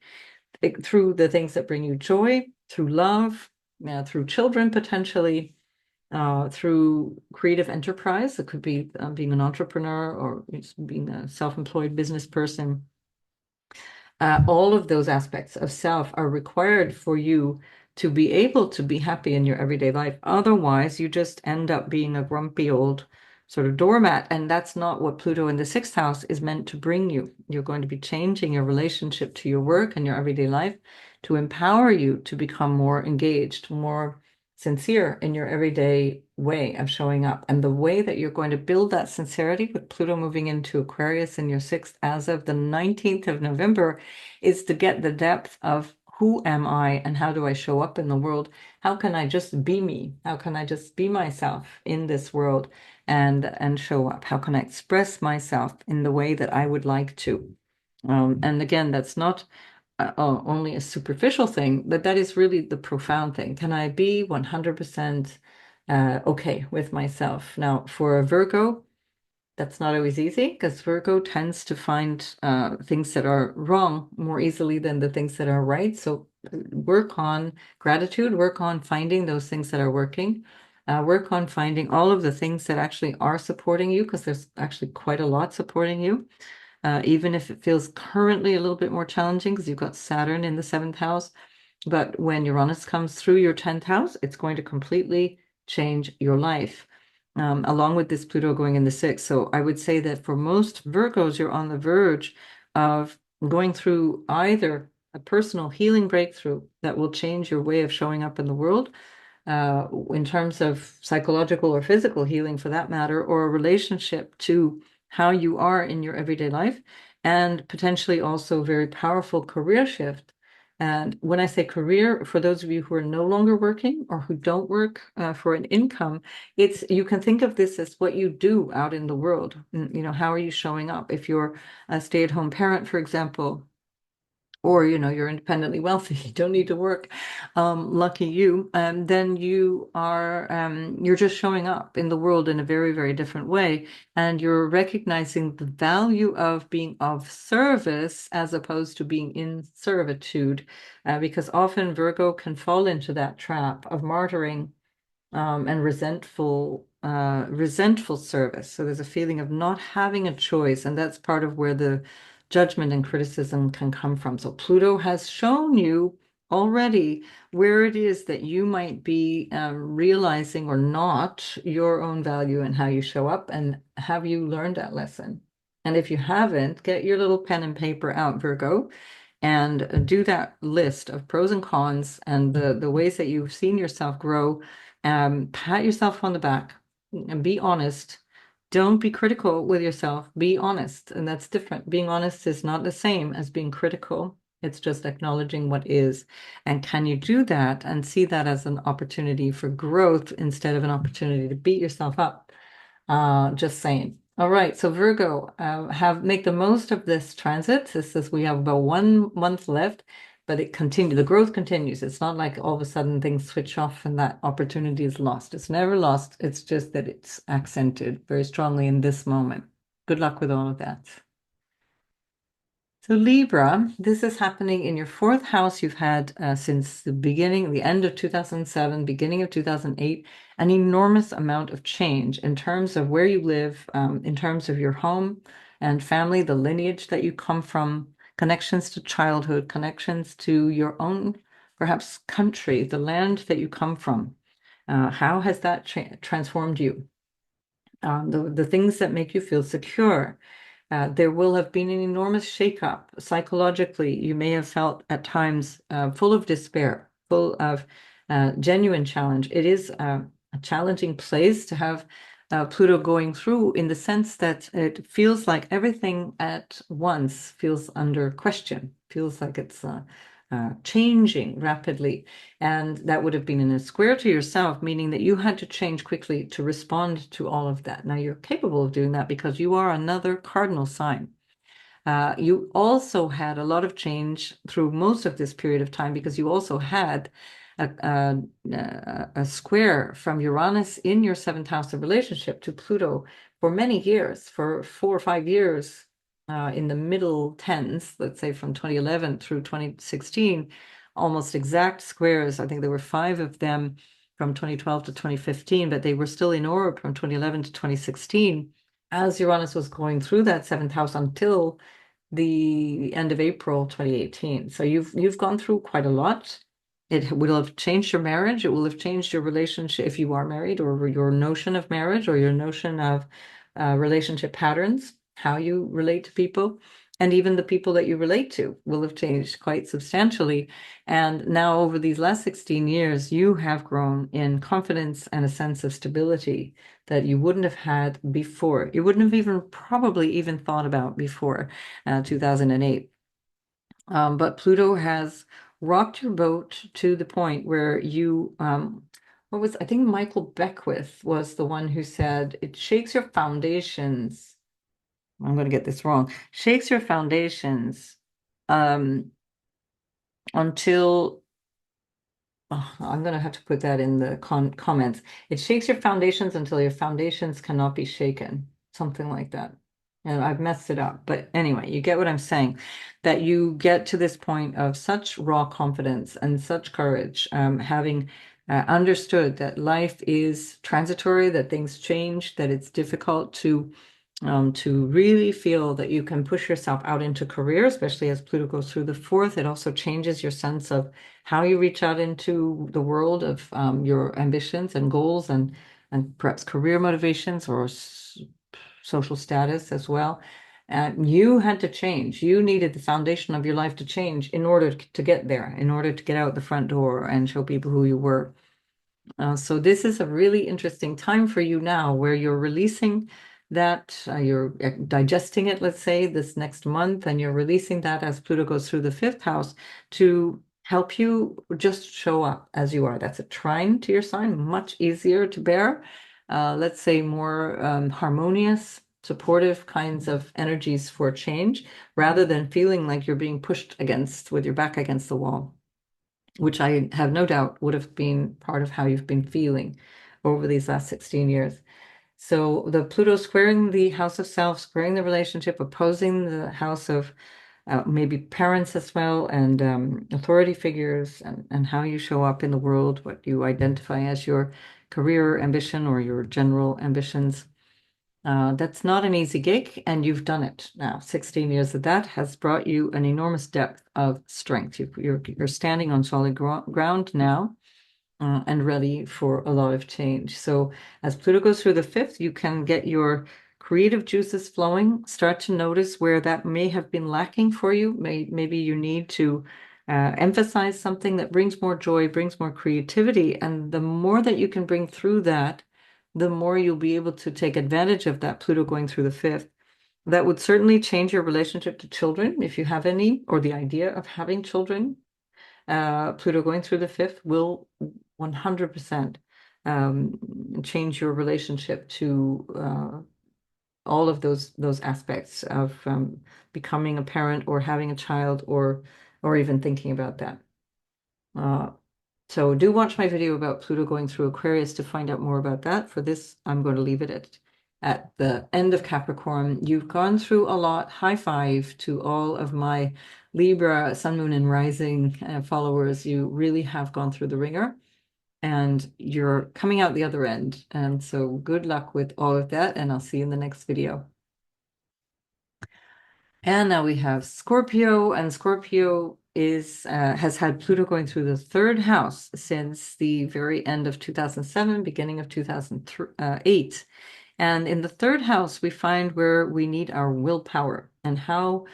through the things that bring you joy, through love, through children potentially, through creative enterprise. It could be being an entrepreneur or just being a self-employed business person. All of those aspects of self are required for you to be able to be happy in your everyday life. Otherwise, you just end up being a grumpy old sort of doormat. And that's not what Pluto in the sixth house is meant to bring you. You're going to be changing your relationship to your work and your everyday life to empower you to become more engaged, more sincere in your everyday way of showing up. And the way that you're going to build that sincerity with Pluto moving into Aquarius in your sixth as of the 19th of November is to get the depth of who am I and how do I show up in the world? How can I just be me? How can I just be myself in this world and show up? How can I express myself in the way that I would like to? And again, that's not only a superficial thing, but that is really the profound thing. Can I be 100% okay with myself? Now, for a Virgo, that's not always easy because Virgo tends to find things that are wrong more easily than the things that are right. So work on gratitude, work on finding those things that are working, work on finding all of the things that actually are supporting you because there's actually quite a lot supporting you. Even if it feels currently a little bit more challenging because you've got Saturn in the seventh house. But when Uranus comes through your 10th house, it's going to completely change your life, along with this Pluto going in the sixth. So I would say that for most Virgos, you're on the verge of going through either a personal healing breakthrough that will change your way of showing up in the world, in terms of psychological or physical healing for that matter, or a relationship to how you are in your everyday life, and potentially also very powerful career shift And when I say career, for those of you who are no longer working or who don't work for an income, you can think of this as what you do out in the world. How are you showing up? If you're a stay-at-home parent, for example, or you're independently wealthy, you don't need to work, lucky you, then you're just showing up in the world in a very, very different way, and you're recognizing the value of being of service as opposed to being in servitude, because often Virgo can fall into that trap of martyring, and resentful service. So there's a feeling of not having a choice, and that's part of where the judgment and criticism can come from. So Pluto has shown you already where it is that you might be realizing or not your own value and how you show up, and have you learned that lesson? And if you haven't, get your little pen and paper out, Virgo, and do that list of pros and cons and the ways that you've seen yourself grow. Pat yourself on the back and be honest. Don't be critical with yourself. Be honest. And that's different. Being honest is not the same as being critical. It's just acknowledging what is. And can you do that and see that as an opportunity for growth instead of an opportunity to beat yourself up? Just saying. All right, so Virgo, make the most of this transit. This says we have about 1 month left, but the growth continues. It's not like all of a sudden things switch off and that opportunity is lost. It's never lost. It's just that it's accented very strongly in this moment. Good luck with all of that. So Libra, this is happening in your fourth house. You've had since the end of 2007, beginning of 2008, an enormous amount of change in terms of where you live, in terms of your home and family, the lineage that you come from, connections to childhood, connections to your own, perhaps country, the land that you come from. How has that transformed you? The things that make you feel secure. There will have been an enormous shakeup psychologically. You may have felt at times full of despair, full of genuine challenge. It is a challenging place to have Pluto going through, in the sense that it feels like everything at once feels under question, feels like it's changing rapidly. And that would have been in a square to yourself, meaning that you had to change quickly to respond to all of that. Now you're capable of doing that because you are another cardinal sign. You also had a lot of change through most of this period of time because you also had a square from Uranus in your seventh house of relationship to Pluto for many years, for 4 or 5 years, in the middle tens, let's say from 2011 through 2016, almost exact squares. I think there were 5 of them from 2012 to 2015, but they were still in orb from 2011 to 2016 as Uranus was going through that seventh house until the end of April 2018. So you've gone through quite a lot. It will have changed your marriage. It will have changed your relationship if you are married, or your notion of marriage, or your notion of relationship patterns, how you relate to people. And even the people that you relate to will have changed quite substantially. And now, over these last 16 years, you have grown in confidence and a sense of stability that you wouldn't have had before. You wouldn't have probably even thought about before 2008. But Pluto has rocked your boat to the point where I think Michael Beckwith was the one who said, it shakes your foundations. I'm going to get this wrong. Shakes your foundations until I'm going to have to put that in the comments. It shakes your foundations until your foundations cannot be shaken. Something like that. And I've messed it up. But anyway, you get what I'm saying. That you get to this point of such raw confidence and such courage, having understood that life is transitory, that things change, that it's difficult to really feel that you can push yourself out into career, especially as Pluto goes through the fourth. It also changes your sense of how you reach out into the world of your ambitions and goals, and perhaps career motivations, or social status as well. You had to change. You needed the foundation of your life to change in order to get there, in order to get out the front door and show people who you were. So this is a really interesting time for you now, where you're releasing that, you're digesting it, let's say, this next month, and you're releasing that as Pluto goes through the fifth house to help you just show up as you are. That's a trine to your sign, much easier to bear. Let's say more harmonious, supportive kinds of energies for change, rather than feeling like you're being pushed against with your back against the wall, which I have no doubt would have been part of how you've been feeling over these last 16 years. So the Pluto squaring the house of self, squaring the relationship, opposing the house of maybe parents as well, and authority figures, and how you show up in the world, what you identify as your career ambition or your general ambitions. That's not an easy gig, and you've done it now. 16 years of that has brought you an enormous depth of strength. You're standing on solid ground now, and ready for a lot of change. So as Pluto goes through the fifth, you can get your creative juices flowing, start to notice where that may have been lacking for you. Maybe you need to emphasize something that brings more joy, brings more creativity. And the more that you can bring through that, the more you'll be able to take advantage of that Pluto going through the fifth. That would certainly change your relationship to children if you have any, or the idea of having children. Pluto going through the fifth will 100% change your relationship to all of those aspects of becoming a parent or having a child, or even thinking about that. Uh, so do watch my video about Pluto going through Aquarius to find out more about that. For this, I'm going to leave it at the end of Capricorn. You've gone through a lot. High five to all of my Libra, Sun, Moon, and Rising followers. You really have gone through the ringer, and you're coming out the other end. And so good luck with all of that, and I'll see you in the next video. And now we have Scorpio, and Scorpio has had Pluto going through the third house since the very end of 2007, beginning of 2008. And in the third house, we find where we need our willpower and how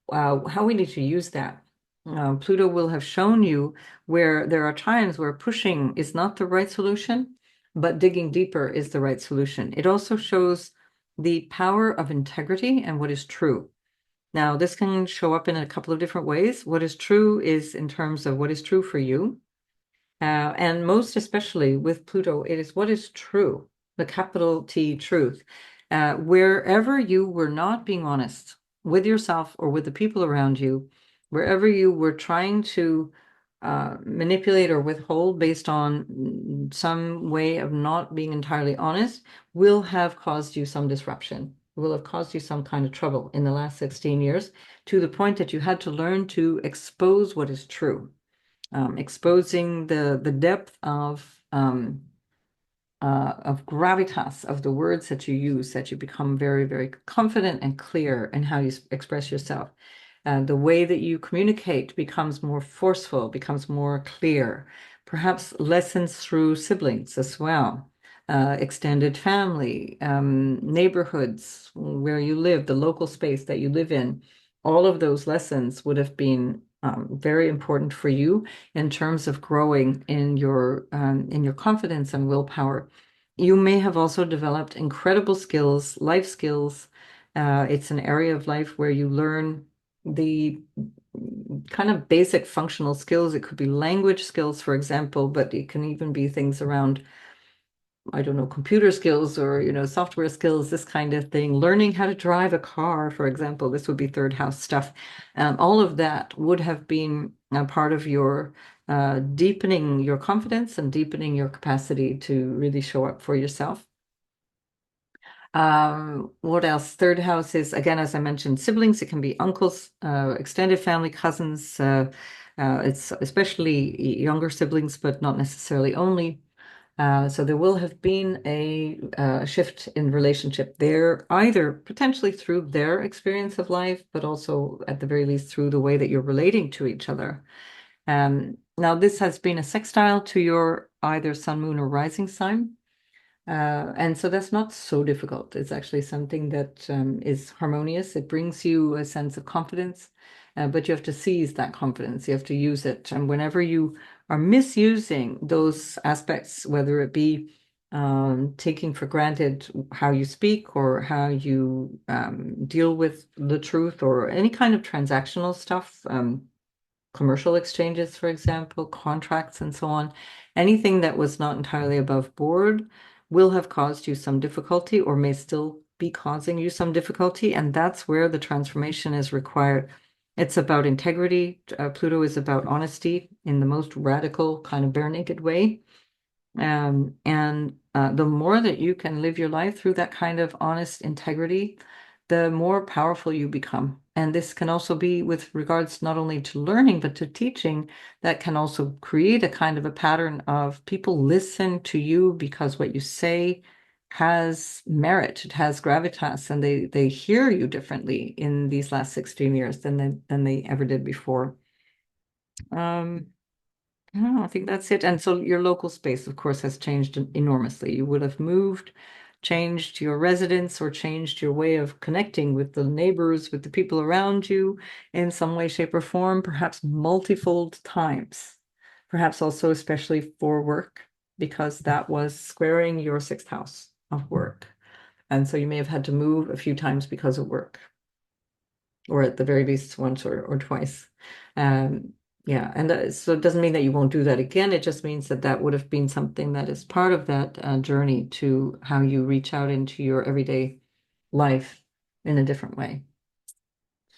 we need to use that. Pluto will have shown you where there are times where pushing is not the right solution, but digging deeper is the right solution. It also shows the power of integrity and what is true. Now, this can show up in a couple of different ways. What is true is in terms of what is true for you. And most especially with Pluto, it is what is true, the capital T truth. Wherever you were not being honest with yourself or with the people around you, wherever you were trying to manipulate or withhold based on some way of not being entirely honest, will have caused you some disruption, will have caused you some kind of trouble in the last 16 years, to the point that you had to learn to expose what is true. Exposing the depth of gravitas of the words that you use, that you become very, very confident and clear in how you express yourself. The way that you communicate becomes more forceful, becomes more clear. Perhaps lessons through siblings as well, extended family, neighborhoods where you live, the local space that you live in. All of those lessons would have been very important for you in terms of growing in your confidence and willpower. You may have also developed incredible skills, life skills. It's an area of life where you learn the kind of basic functional skills. It could be language skills, for example, but it can even be things around, I don't know, computer skills or, software skills, this kind of thing. Learning how to drive a car, for example, this would be third house stuff. All of that would have been a part of your deepening your confidence and deepening your capacity to really show up for yourself. What else? Third house is, again, as I mentioned, siblings. It can be uncles, extended family, cousins. It's especially younger siblings, but not necessarily only. So there will have been a shift in relationship there, either potentially through their experience of life, but also at the very least through the way that you're relating to each other. Now, this has been a sextile to your either sun, moon, or rising sign. And so that's not so difficult. It's actually something that is harmonious. It brings you a sense of confidence, but you have to seize that confidence. You have to use it. And whenever you are misusing those aspects, whether it be taking for granted how you speak or how you deal with the truth or any kind of transactional stuff, commercial exchanges, for example, contracts and so on. Anything that was not entirely above board will have caused you some difficulty or may still be causing you some difficulty, and that's where the transformation is required. It's about integrity. Pluto is about honesty in the most radical, kind of bare naked way. And the more that you can live your life through that kind of honest integrity, the more powerful you become. And this can also be with regards not only to learning, but to teaching, that can also create a kind of a pattern of people listen to you because what you say has merit, it has gravitas, and they hear you differently in these last 16 years than they ever did before. Um, no, I think that's it. And so your local space, of course, has changed enormously. You would have moved, changed your residence, or changed your way of connecting with the neighbors, with the people around you in some way, shape, or form, perhaps multifold times. Perhaps also, especially for work, because that was squaring your sixth house of work. And so you may have had to move a few times because of work, or at the very least once or twice. Yeah, and so it doesn't mean that you won't do that again. It just means that that would have been something that is part of that journey to how you reach out into your everyday life in a different way.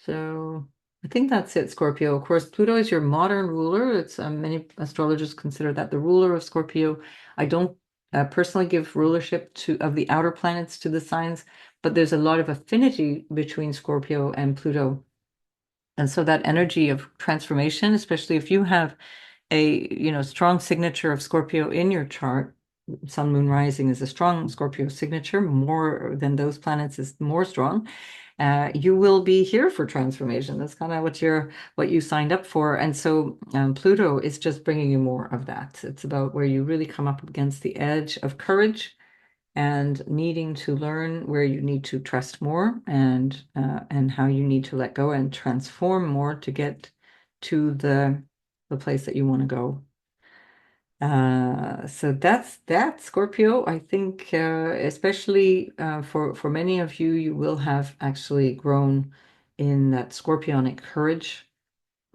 So I think that's it, Scorpio. Of course, Pluto is your modern ruler. It's many astrologers consider that the ruler of Scorpio. I don't personally give rulership to of the outer planets to the signs, but there's a lot of affinity between Scorpio and Pluto. And so that energy of transformation, especially if you have a, strong signature of Scorpio in your chart, Sun, Moon, Rising is a strong Scorpio signature, more than those planets is more strong. You will be here for transformation. That's kind of what you signed up for. And so Pluto is just bringing you more of that. It's about where you really come up against the edge of courage and needing to learn where you need to trust more and how you need to let go and transform more to get to the place that you want to go. So that's that, Scorpio. I think especially for many of you, you will have actually grown in that scorpionic courage,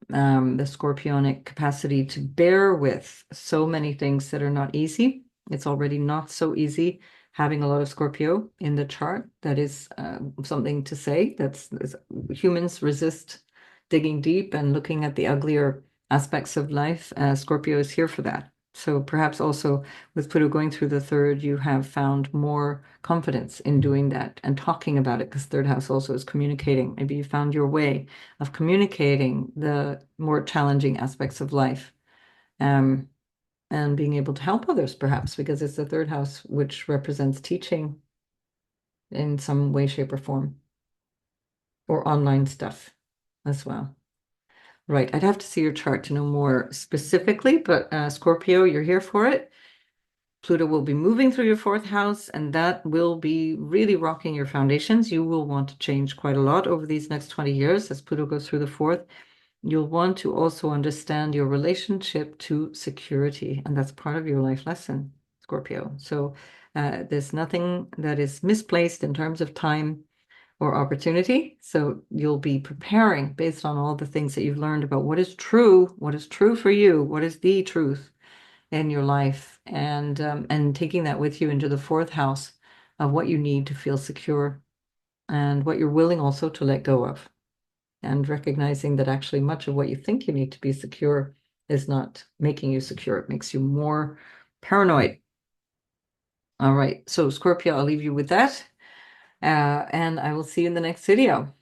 the scorpionic capacity to bear with so many things that are not easy. It's already not so easy having a lot of Scorpio in the chart. That is something to say. Humans resist digging deep and looking at the uglier aspects of life. Scorpio is here for that. So perhaps also with Pluto going through the third, you have found more confidence in doing that and talking about it, because third house also is communicating. Maybe you found your way of communicating the more challenging aspects of life, um, and being able to help others, perhaps, because it's the third house, which represents teaching in some way, shape, or form, or online stuff as well. Right, I'd have to see your chart to know more specifically, but Scorpio, you're here for it. Pluto will be moving through your fourth house, and that will be really rocking your foundations. You will want to change quite a lot over these next 20 years as Pluto goes through the fourth. You'll want to also understand your relationship to security, and that's part of your life lesson, Scorpio. So there's nothing that is misplaced in terms of time or opportunity. So you'll be preparing based on all the things that you've learned about what is true for you, what is the truth in your life, and taking that with you into the fourth house of what you need to feel secure and what you're willing also to let go of, and recognizing that actually much of what you think you need to be secure is not making you secure. It makes you more paranoid. All right, so Scorpio, I'll leave you with that, and I will see you in the next video.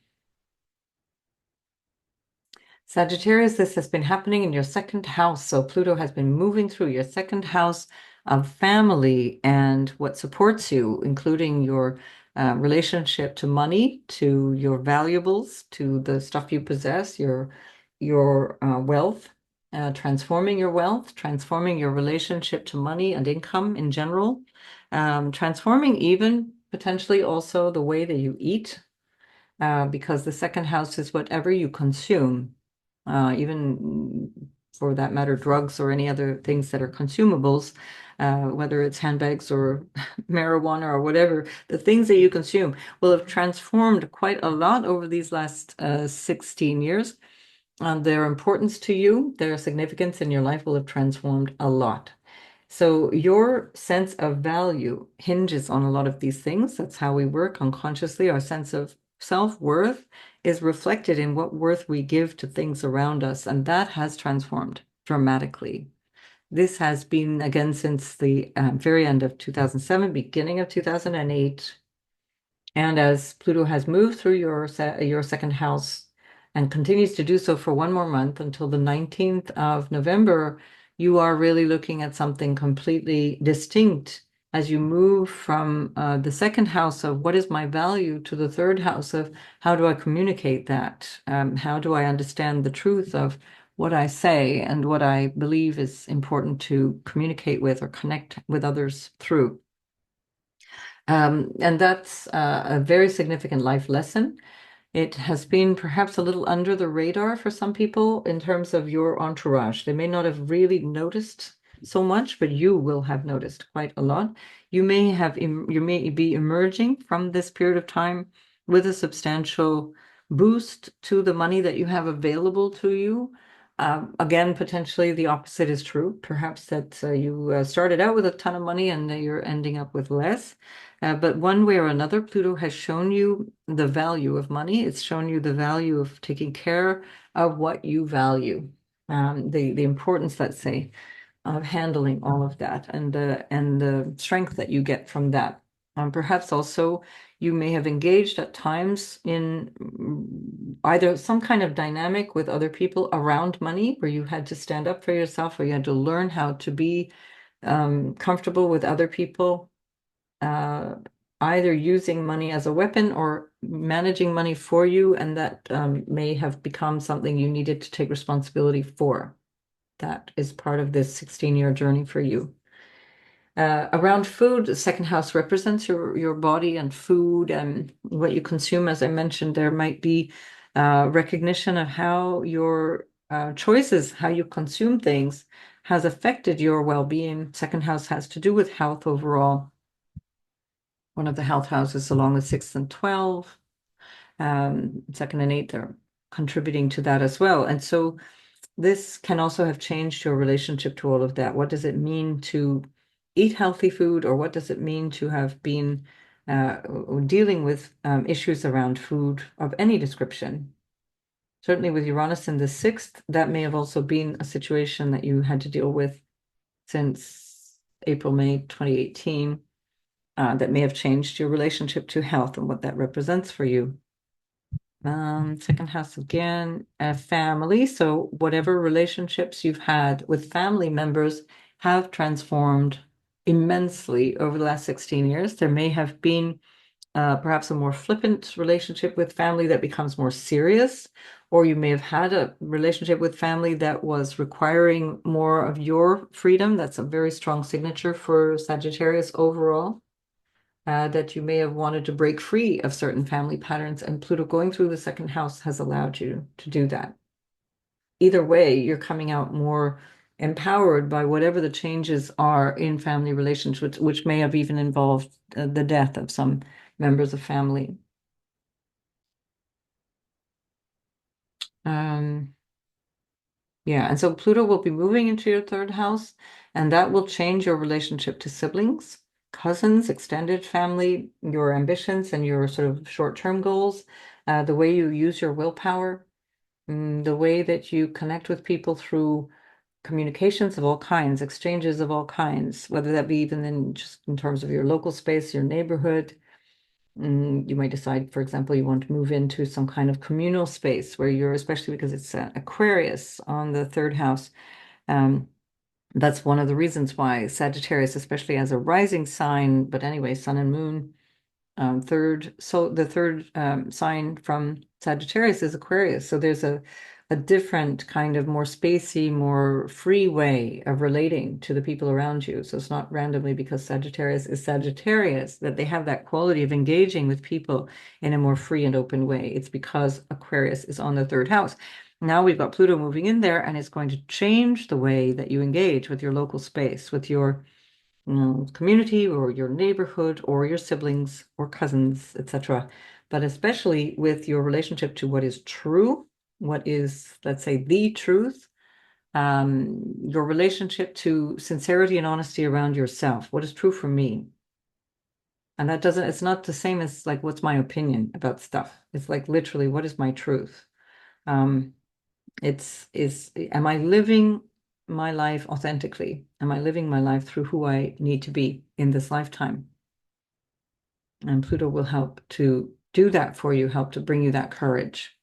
Sagittarius, this has been happening in your second house. So Pluto has been moving through your second house of family and what supports you, including your relationship to money, to your valuables, to the stuff you possess, your wealth, transforming your wealth, transforming your relationship to money and income in general, transforming even potentially also the way that you eat, because the second house is whatever you consume, even for that matter, drugs or any other things that are consumables, whether it's handbags or marijuana or whatever, the things that you consume will have transformed quite a lot over these last 16 years. their importance to you, their significance in your life will have transformed a lot. So your sense of value hinges on a lot of these things. That's how we work unconsciously. Our sense of self-worth is reflected in what worth we give to things around us, and that has transformed dramatically. This has been again since the very end of 2007, beginning of 2008. And as Pluto has moved through your second house and continues to do so for one more month until the 19th of November, you are really looking at something completely distinct as you move from the second house of what is my value to the third house of how do I communicate that? How do I understand the truth of what I say and what I believe is important to communicate with or connect with others through? And that's a very significant life lesson. It has been perhaps a little under the radar for some people in terms of your entourage. They may not have really noticed so much, but you will have noticed quite a lot. You may be emerging from this period of time with a substantial boost to the money that you have available to you. Again, potentially the opposite is true. Perhaps that you started out with a ton of money and you're ending up with less. But one way or another, Pluto has shown you the value of money. It's shown you the value of taking care of what you value, the importance, let's say, of handling all of that, and the strength that you get from that. Perhaps also you may have engaged at times in either some kind of dynamic with other people around money, where you had to stand up for yourself, or you had to learn how to be comfortable with other people uh, either using money as a weapon or managing money for you, and that may have become something you needed to take responsibility for. That is part of this 16-year journey for you. Around food, the second house represents your body and food and what you consume. As I mentioned, there might be recognition of how your choices, how you consume things, has affected your well-being. Second house has to do with health overall. One of the health houses along with 6 and 12. Second and 8 are contributing to that as well. And so this can also have changed your relationship to all of that. What does it mean to eat healthy food, or what does it mean to have been dealing with issues around food of any description? Certainly with Uranus in the sixth, that may have also been a situation that you had to deal with since April, May 2018. That may have changed your relationship to health and what that represents for you. Second house again, family. So whatever relationships you've had with family members have transformed immensely over the last 16 years. There may have been perhaps a more flippant relationship with family that becomes more serious, or you may have had a relationship with family that was requiring more of your freedom. That's a very strong signature for Sagittarius overall. That you may have wanted to break free of certain family patterns, and Pluto going through the second house has allowed you to do that. Either way, you're coming out more empowered by whatever the changes are in family relationships, which may have even involved the death of some members of family. Um, yeah, and so Pluto will be moving into your third house, and that will change your relationship to siblings, cousins, extended family, your ambitions and your sort of short-term goals, the way you use your willpower, the way that you connect with people through communications of all kinds, exchanges of all kinds, whether that be even in just in terms of your local space, your neighborhood. You might decide, for example, you want to move into some kind of communal space where you're, especially because it's Aquarius on the third house. Um, that's one of the reasons why Sagittarius, especially as a rising sign, but anyway, sun and moon, the third sign from Sagittarius is Aquarius. So there's a different kind of more spacey, more free way of relating to the people around you. So it's not randomly because Sagittarius is Sagittarius that they have that quality of engaging with people in a more free and open way. It's because Aquarius is on the third house. Now we've got Pluto moving in there, and it's going to change the way that you engage with your local space, with your community or your neighborhood or your siblings or cousins, etc. But especially with your relationship to what is true, what is, let's say, the truth, your relationship to sincerity and honesty around yourself. What is true for me? And that doesn't, it's not the same as like, what's my opinion about stuff? It's like literally, what is my truth? Um, am I living my life authentically? Am I living my life through who I need to be in this lifetime? And Pluto will help to do that for you, help to bring you that courage.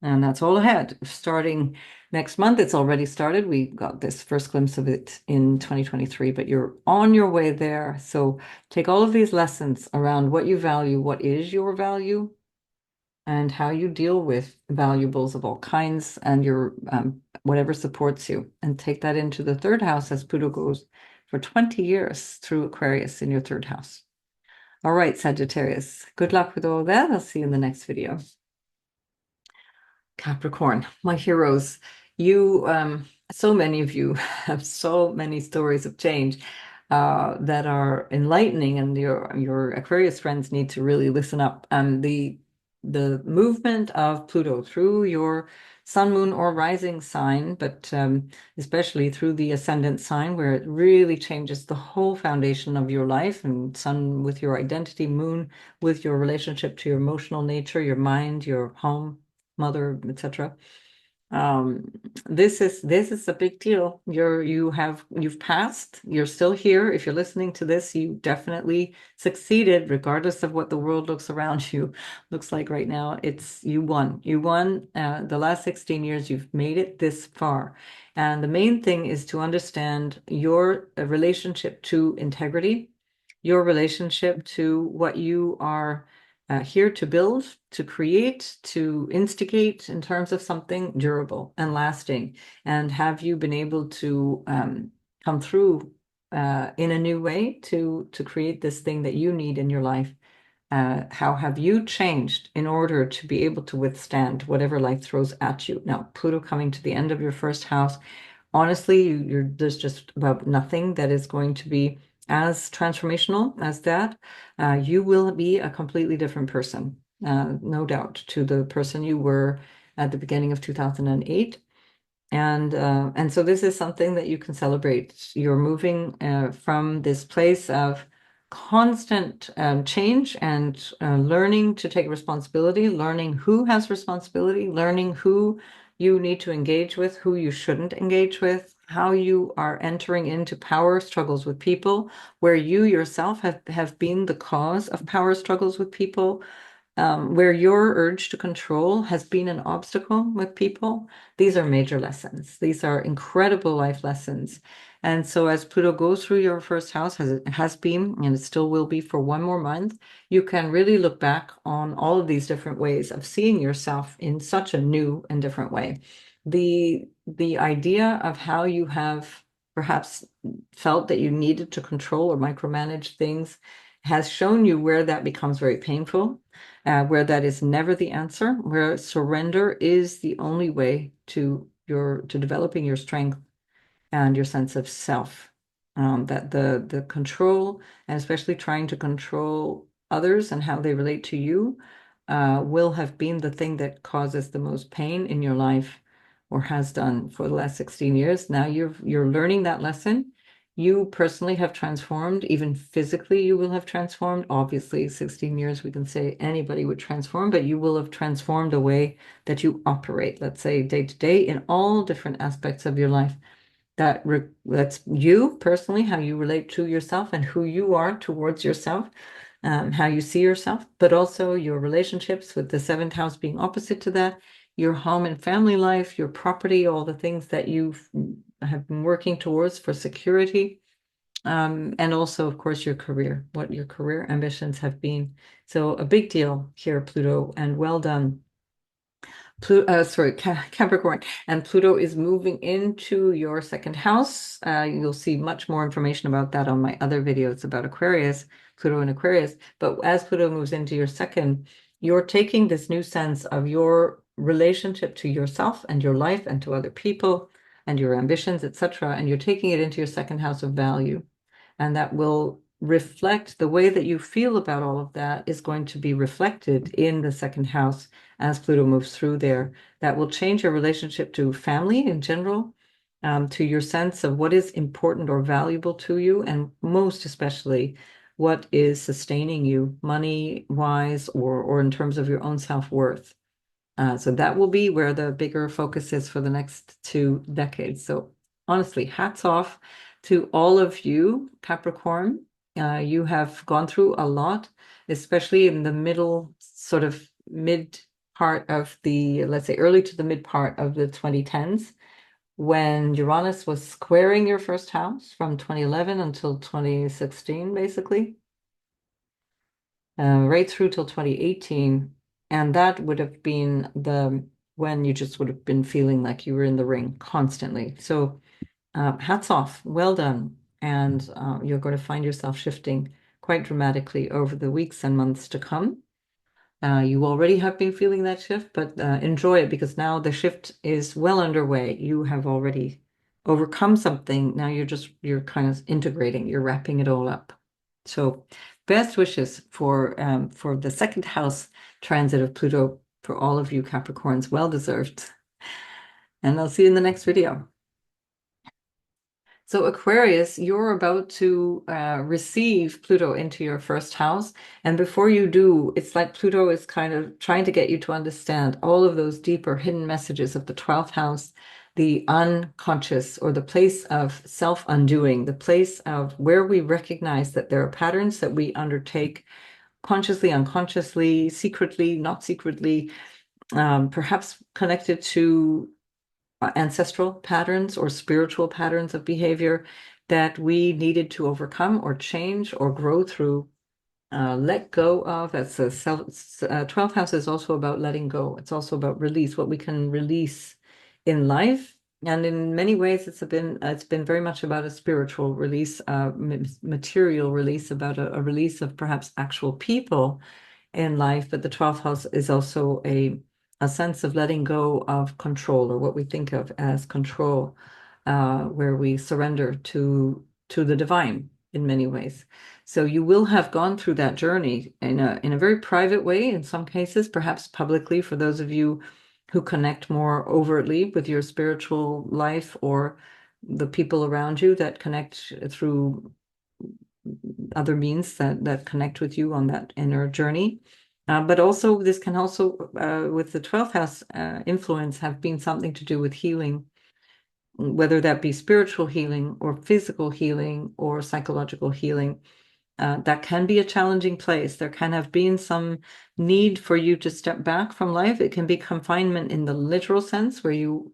And that's all ahead. Starting next month, it's already started. We got this first glimpse of it in 2023, but you're on your way there. So take all of these lessons around what you value, what is your value, and how you deal with valuables of all kinds and your whatever supports you, and take that into the third house as Pluto goes for 20 years through Aquarius in your third house. All right, Sagittarius, good luck with all that. I'll see you in the next video. Capricorn, my heroes. You, so many of you have so many stories of change that are enlightening, and your Aquarius friends need to really listen up. The movement of Pluto through your sun, moon, or rising sign, but especially through the ascendant sign, where it really changes the whole foundation of your life, and sun with your identity, moon with your relationship to your emotional nature, your mind, your home, mother, etc. Um, this is a big deal. You've passed. You're still here. If you're listening to this, you definitely succeeded, regardless of what the world looks like right now. It's you won. You won. The last 16 years, you've made it this far. And the main thing is to understand your relationship to integrity, your relationship to what you are here to build, to create, to instigate in terms of something durable and lasting. And have you been able to come through in a new way to create this thing that you need in your life? How have you changed in order to be able to withstand whatever life throws at you? Now, Pluto coming to the end of your first house, honestly, there's just about nothing that is going to be as transformational as that. You will be a completely different person, no doubt, to the person you were at the beginning of 2008. And so this is something that you can celebrate. You're moving from this place of constant change and learning to take responsibility, learning who has responsibility, learning who you need to engage with, who you shouldn't engage with, how you are entering into power struggles with people, where you yourself have been the cause of power struggles with people, where your urge to control has been an obstacle with people. These are major lessons. These are incredible life lessons. And so as Pluto goes through your first house, as it has been, and it still will be for one more month, you can really look back on all of these different ways of seeing yourself in such a new and different way. The idea of how you have perhaps felt that you needed to control or micromanage things has shown you where that becomes very painful, where that is never the answer, where surrender is the only way to developing your strength and your sense of self. That the control, and especially trying to control others and how they relate to you, will have been the thing that causes the most pain in your life, or has done for the last 16 years. Now you're learning that lesson. You personally have transformed, even physically, you will have transformed. Obviously, 16 years, we can say anybody would transform, but you will have transformed the way that you operate, let's say day to day, in all different aspects of your life. That's you personally, how you relate to yourself and who you are towards yourself, how you see yourself, but also your relationships, with the seventh house being opposite to that, your home and family life, your property, all the things that you have been working towards for security, and also, of course, your career, what your career ambitions have been. So a big deal here, Pluto, and well done. Capricorn, and Pluto is moving into your second house. You'll see much more information about that on my other videos about Aquarius, Pluto and Aquarius. But as Pluto moves into your second, you're taking this new sense of your relationship to yourself and your life and to other people and your ambitions, etc., and you're taking it into your second house of value. And that will reflect the way that you feel about all of that is going to be reflected in the second house as Pluto moves through there. That will change your relationship to family in general, to your sense of what is important or valuable to you, and most especially what is sustaining you money wise or in terms of your own self-worth. So that will be where the bigger focus is for the next 2 decades. So honestly, hats off to all of you, Capricorn. You have gone through a lot, especially in the middle, sort of mid part of the, let's say, early to the mid part of the 2010s, when Uranus was squaring your first house from 2011 until 2016, basically, right through till 2018. And that would have been the when you just would have been feeling like you were in the ring constantly. So hats off, well done. And you're going to find yourself shifting quite dramatically over the weeks and months to come. You already have been feeling that shift, but enjoy it because now the shift is well underway. You have already overcome something. Now you're kind of integrating, you're wrapping it all up. So best wishes for the second house transit of Pluto for all of you Capricorns, well deserved. And I'll see you in the next video. So Aquarius, you're about to receive Pluto into your first house. And before you do, it's like Pluto is kind of trying to get you to understand all of those deeper hidden messages of the 12th house, the unconscious or the place of self-undoing, the place of where we recognize that there are patterns that we undertake consciously, unconsciously, secretly, not secretly, perhaps connected to ancestral patterns or spiritual patterns of behavior that we needed to overcome or change or grow through, let go of. That's a 12th house is also about letting go. It's also about release, what we can release in life. And in many ways, it's been very much about a spiritual release, material release, about a release of perhaps actual people in life, but the 12th house is also a sense of letting go of control, or what we think of as control, where we surrender to the divine in many ways. So you will have gone through that journey in a very private way, in some cases, perhaps publicly for those of you who connect more overtly with your spiritual life or the people around you that connect through other means that connect with you on that inner journey. But also, this can also, with the 12th house influence, have been something to do with healing, whether that be spiritual healing or physical healing or psychological healing. That can be a challenging place. There can have been some need for you to step back from life. It can be confinement in the literal sense, where you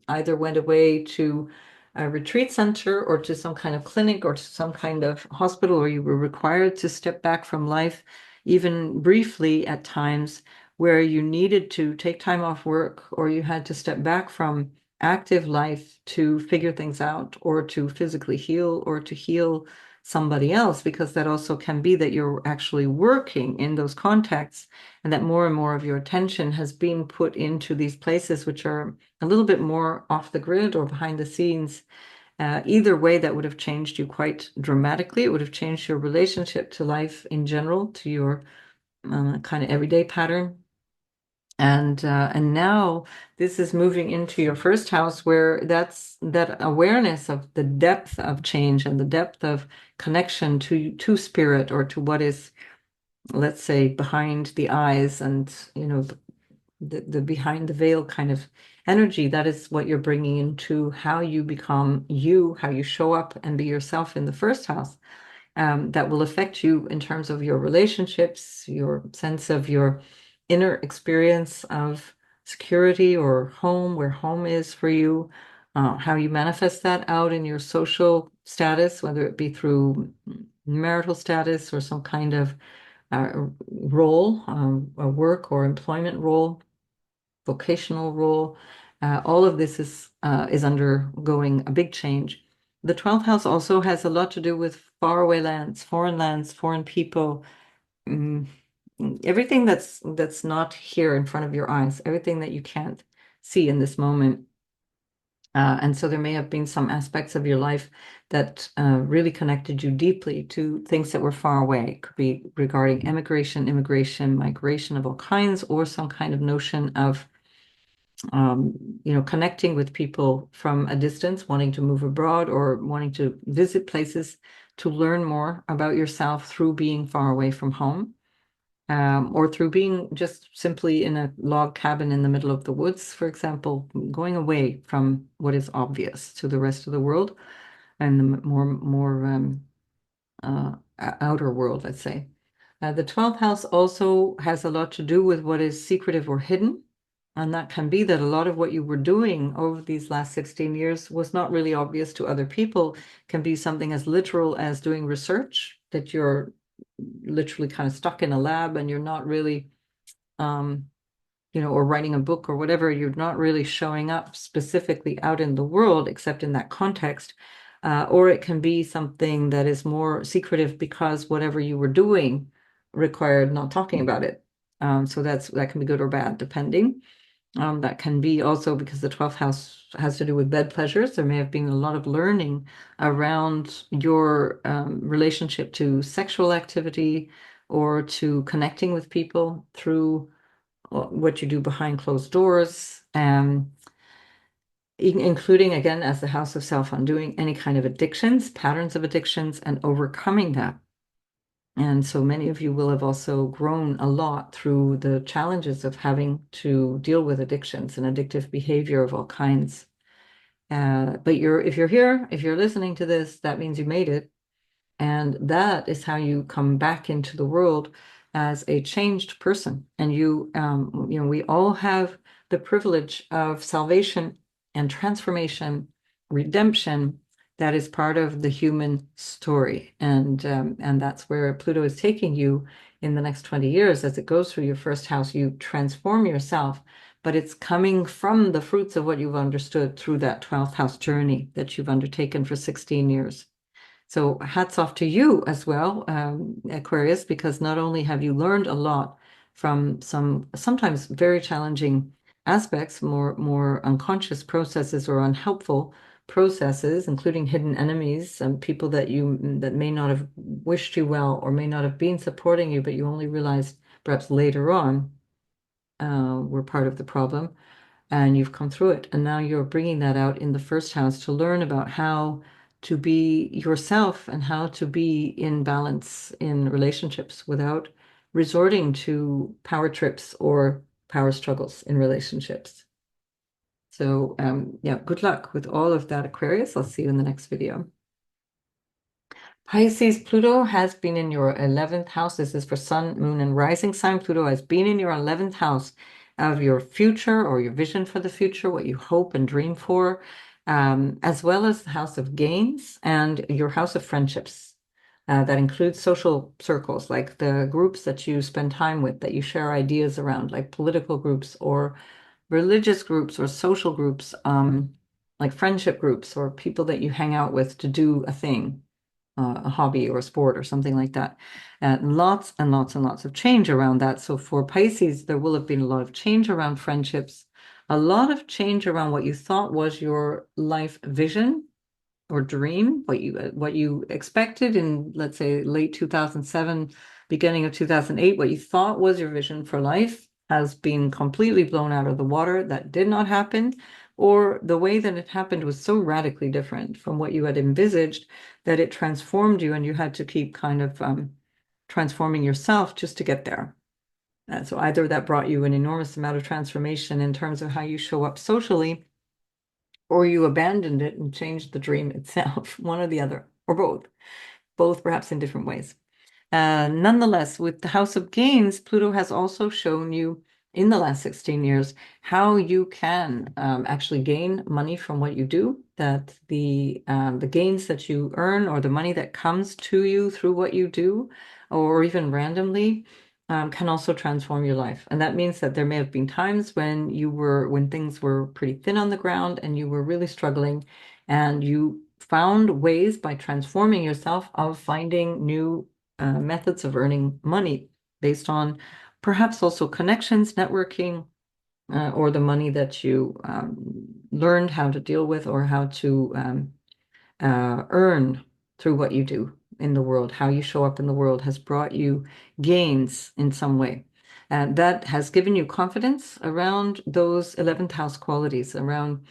either went away to a retreat center or to some kind of clinic or to some kind of hospital, or you were required to step back from life, even briefly at times, where you needed to take time off work or you had to step back from active life to figure things out or to physically heal or to heal somebody else, because that also can be that you're actually working in those contexts and that more and more of your attention has been put into these places which are a little bit more off the grid or behind the scenes. Either way, that would have changed you quite dramatically. It would have changed your relationship to life in general, to your kind of everyday pattern. And now this is moving into your first house, where that awareness of the depth of change and the depth of connection to spirit, or to what is, let's say, behind the eyes, and the behind the veil kind of energy. That is what you're bringing into how you become you, how you show up and be yourself in the first house. That will affect you in terms of your relationships, your sense of your inner experience of security or home, where home is for you, how you manifest that out in your social status, whether it be through marital status or some kind of role, a work or employment role, vocational role. All of this is undergoing a big change. The 12th house also has a lot to do with faraway lands, foreign people, mm, everything that's not here in front of your eyes, everything that you can't see in this moment. And so there may have been some aspects of your life that really connected you deeply to things that were far away. It could be regarding immigration, migration of all kinds, or some kind of notion of connecting with people from a distance, wanting to move abroad or wanting to visit places to learn more about yourself through being far away from home, or through being just simply in a log cabin in the middle of the woods, for example, going away from what is obvious to the rest of the world and the outer world, let's say. The 12th house also has a lot to do with what is secretive or hidden. And that can be that a lot of what you were doing over these last 16 years was not really obvious to other people. Can be something as literal as doing research, that you're literally kind of stuck in a lab and you're not really, um, or writing a book or whatever, you're not really showing up specifically out in the world except in that context. Or it can be something that is more secretive because whatever you were doing required not talking about it. So that can be good or bad, depending. That can be also because the 12th house has to do with bed pleasures. There may have been a lot of learning around your relationship to sexual activity or to connecting with people through what you do behind closed doors, including, again, as the house of self-undoing, any kind of addictions, patterns of addictions, and overcoming that. And so many of you will have also grown a lot through the challenges of having to deal with addictions and addictive behavior of all kinds. But if you're here, if you're listening to this, that means you made it. And that is how you come back into the world as a changed person. And we all have the privilege of salvation and transformation, redemption. That is part of the human story. And that's where Pluto is taking you in the next 20 years. As it goes through your first house, you transform yourself, but it's coming from the fruits of what you've understood through that 12th house journey that you've undertaken for 16 years. So hats off to you as well, Aquarius, because not only have you learned a lot from some sometimes very challenging aspects, more unconscious processes or unhelpful processes, including hidden enemies and people that may not have wished you well or may not have been supporting you, but you only realized perhaps later on were part of the problem, and you've come through it. And now you're bringing that out in the first house to learn about how to be yourself and how to be in balance in relationships without resorting to power trips or power struggles in relationships. So, yeah, good luck with all of that, Aquarius. I'll see you in the next video. Pisces, Pluto has been in your 11th house. This is for sun, moon, and rising sign. Pluto has been in your 11th house of your future or your vision for the future, what you hope and dream for, as well as the house of gains and your house of friendships. That includes social circles, like the groups that you spend time with, that you share ideas around, like political groups or religious groups or social groups, like friendship groups or people that you hang out with to do a thing, a hobby or a sport or something like that. Lots and lots and lots of change around that. So for Pisces, there will have been a lot of change around friendships, a lot of change around what you thought was your life vision or dream, what you expected in, let's say, late 2007, beginning of 2008, what you thought was your vision for life has been completely blown out of the water. That did not happen, or the way that it happened was so radically different from what you had envisaged that it transformed you, and you had to keep kind of transforming yourself just to get there. So either that brought you an enormous amount of transformation in terms of how you show up socially, or you abandoned it and changed the dream itself, one or the other, or both perhaps in different ways. Nonetheless, with the House of Gains, Pluto has also shown you in the last 16 years how you can actually gain money from what you do, that the gains that you earn or the money that comes to you through what you do, or even randomly, can also transform your life. And that means that there may have been times when things were pretty thin on the ground and you were really struggling, and you found ways by transforming yourself of finding new methods of earning money based on perhaps also connections, networking, or the money that you learned how to deal with or how to earn through what you do in the world, how you show up in the world has brought you gains in some way. And that has given you confidence around those 11th house qualities, around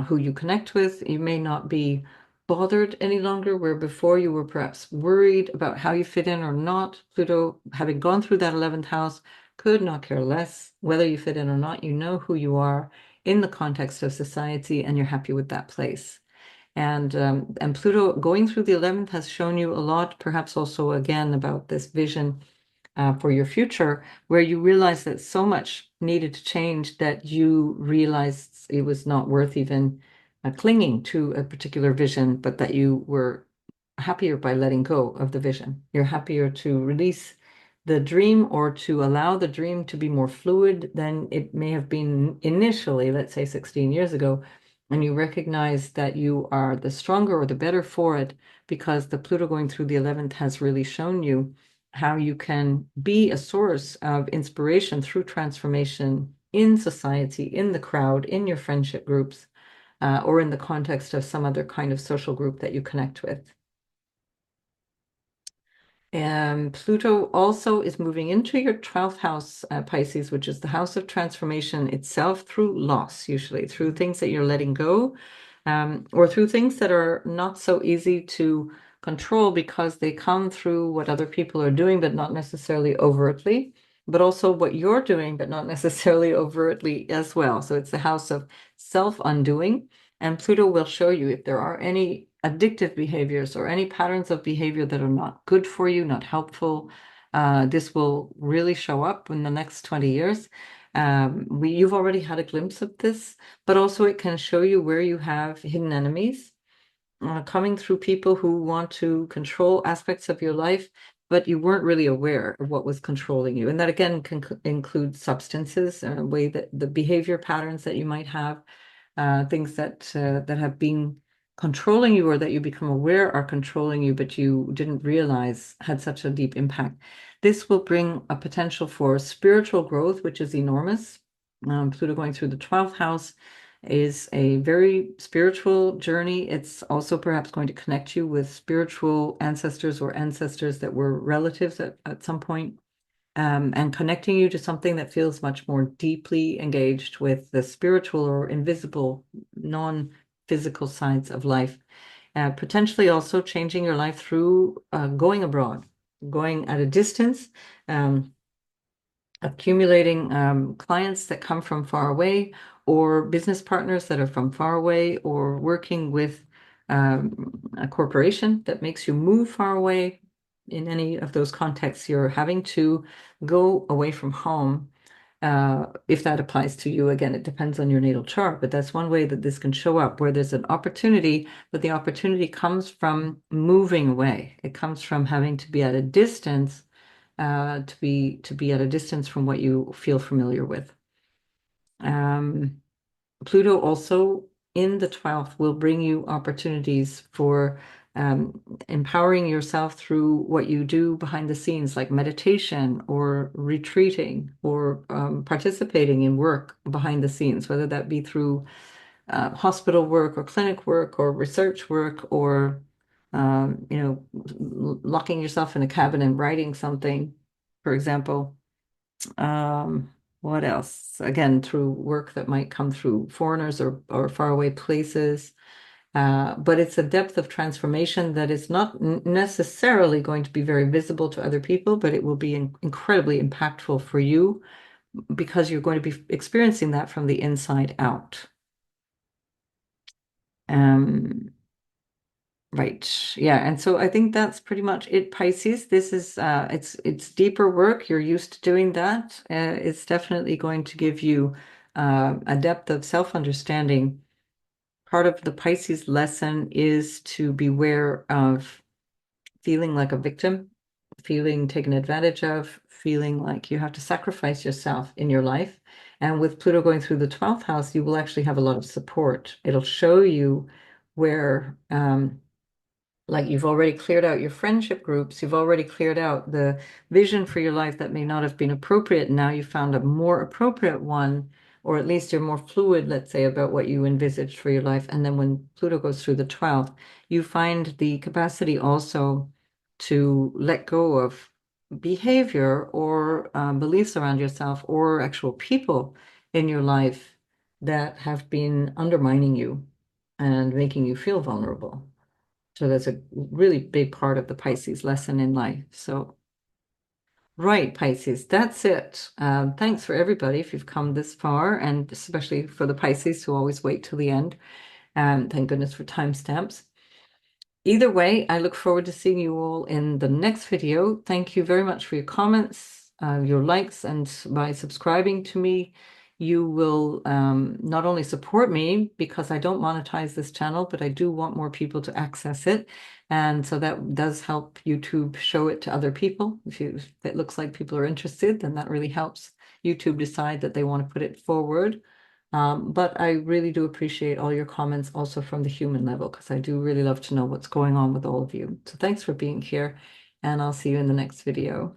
who you connect with. You may not be bothered any longer, where before you were perhaps worried about how you fit in or not. Pluto, having gone through that 11th house, could not care less whether you fit in or not. You know who you are in the context of society, and you're happy with that place. And Pluto going through the 11th has shown you a lot, perhaps also again about this vision for your future, where you realize that so much needed to change that you realized it was not worth even clinging to a particular vision, but that you were happier by letting go of the vision. You're happier to release the dream or to allow the dream to be more fluid than it may have been initially, let's say 16 years ago. And you recognize that you are the stronger or the better for it because the Pluto going through the 11th has really shown you how you can be a source of inspiration through transformation in society, in the crowd, in your friendship groups, or in the context of some other kind of social group that you connect with. And Pluto also is moving into your 12th house, Pisces, which is the house of transformation itself through loss, usually through things that you're letting go, or through things that are not so easy to control because they come through what other people are doing, but not necessarily overtly, but also what you're doing, but not necessarily overtly as well. So it's the house of self-undoing. And Pluto will show you if there are any addictive behaviors or any patterns of behavior that are not good for you, not helpful. This will really show up in the next 20 years. You've already had a glimpse of this, but also it can show you where you have hidden enemies coming through people who want to control aspects of your life, but you weren't really aware of what was controlling you. And that again can include substances, way that the behavior patterns that you might have, things that have been controlling you or that you become aware are controlling you, but you didn't realize had such a deep impact. This will bring a potential for spiritual growth, which is enormous. Pluto going through the 12th house is a very spiritual journey. It's also perhaps going to connect you with spiritual ancestors or ancestors that were relatives at some point, and connecting you to something that feels much more deeply engaged with the spiritual or invisible, non-physical sides of life. Potentially also changing your life through going abroad, going at a distance, um, accumulating clients that come from far away, or business partners that are from far away, or working with a corporation that makes you move far away. In any of those contexts, you're having to go away from home. If that applies to you, again, it depends on your natal chart, but that's one way that this can show up, where there's an opportunity, but the opportunity comes from moving away. It comes from having to be at a distance, to be at a distance from what you feel familiar with. Um, Pluto also in the 12th will bring you opportunities for empowering yourself through what you do behind the scenes, like meditation or retreating or participating in work behind the scenes, whether that be through hospital work or clinic work or research work or locking yourself in a cabin and writing something, for example. Um, what else? Again, through work that might come through foreigners or faraway places. But it's a depth of transformation that is not necessarily going to be very visible to other people, but it will be incredibly impactful for you because you're going to be experiencing that from the inside out. Um, Right. Yeah. And so I think that's pretty much it, Pisces. This is it's deeper work. You're used to doing that. It's definitely going to give you a depth of self-understanding. Part of the Pisces lesson is to beware of feeling like a victim, feeling taken advantage of, feeling like you have to sacrifice yourself in your life. And with Pluto going through the 12th house, you will actually have a lot of support. It'll show you where like you've already cleared out your friendship groups, you've already cleared out the vision for your life that may not have been appropriate. Now you found a more appropriate one, or at least you're more fluid, let's say, about what you envisaged for your life. And then when Pluto goes through the 12th, you find the capacity also to let go of behavior or beliefs around yourself or actual people in your life that have been undermining you and making you feel vulnerable. So that's a really big part of the Pisces lesson in life. So, right, Pisces, that's it. Thanks for everybody if you've come this far, and especially for the Pisces who always wait till the end. Thank goodness for timestamps. Either way, I look forward to seeing you all in the next video. Thank you very much for your comments, your likes, and by subscribing to me, you will not only support me because I don't monetize this channel, but I do want more people to access it. And so that does help YouTube show it to other people. If it looks like people are interested, then that really helps YouTube decide that they want to put it forward. But I really do appreciate all your comments also from the human level, because I do really love to know what's going on with all of you. So thanks for being here, and I'll see you in the next video.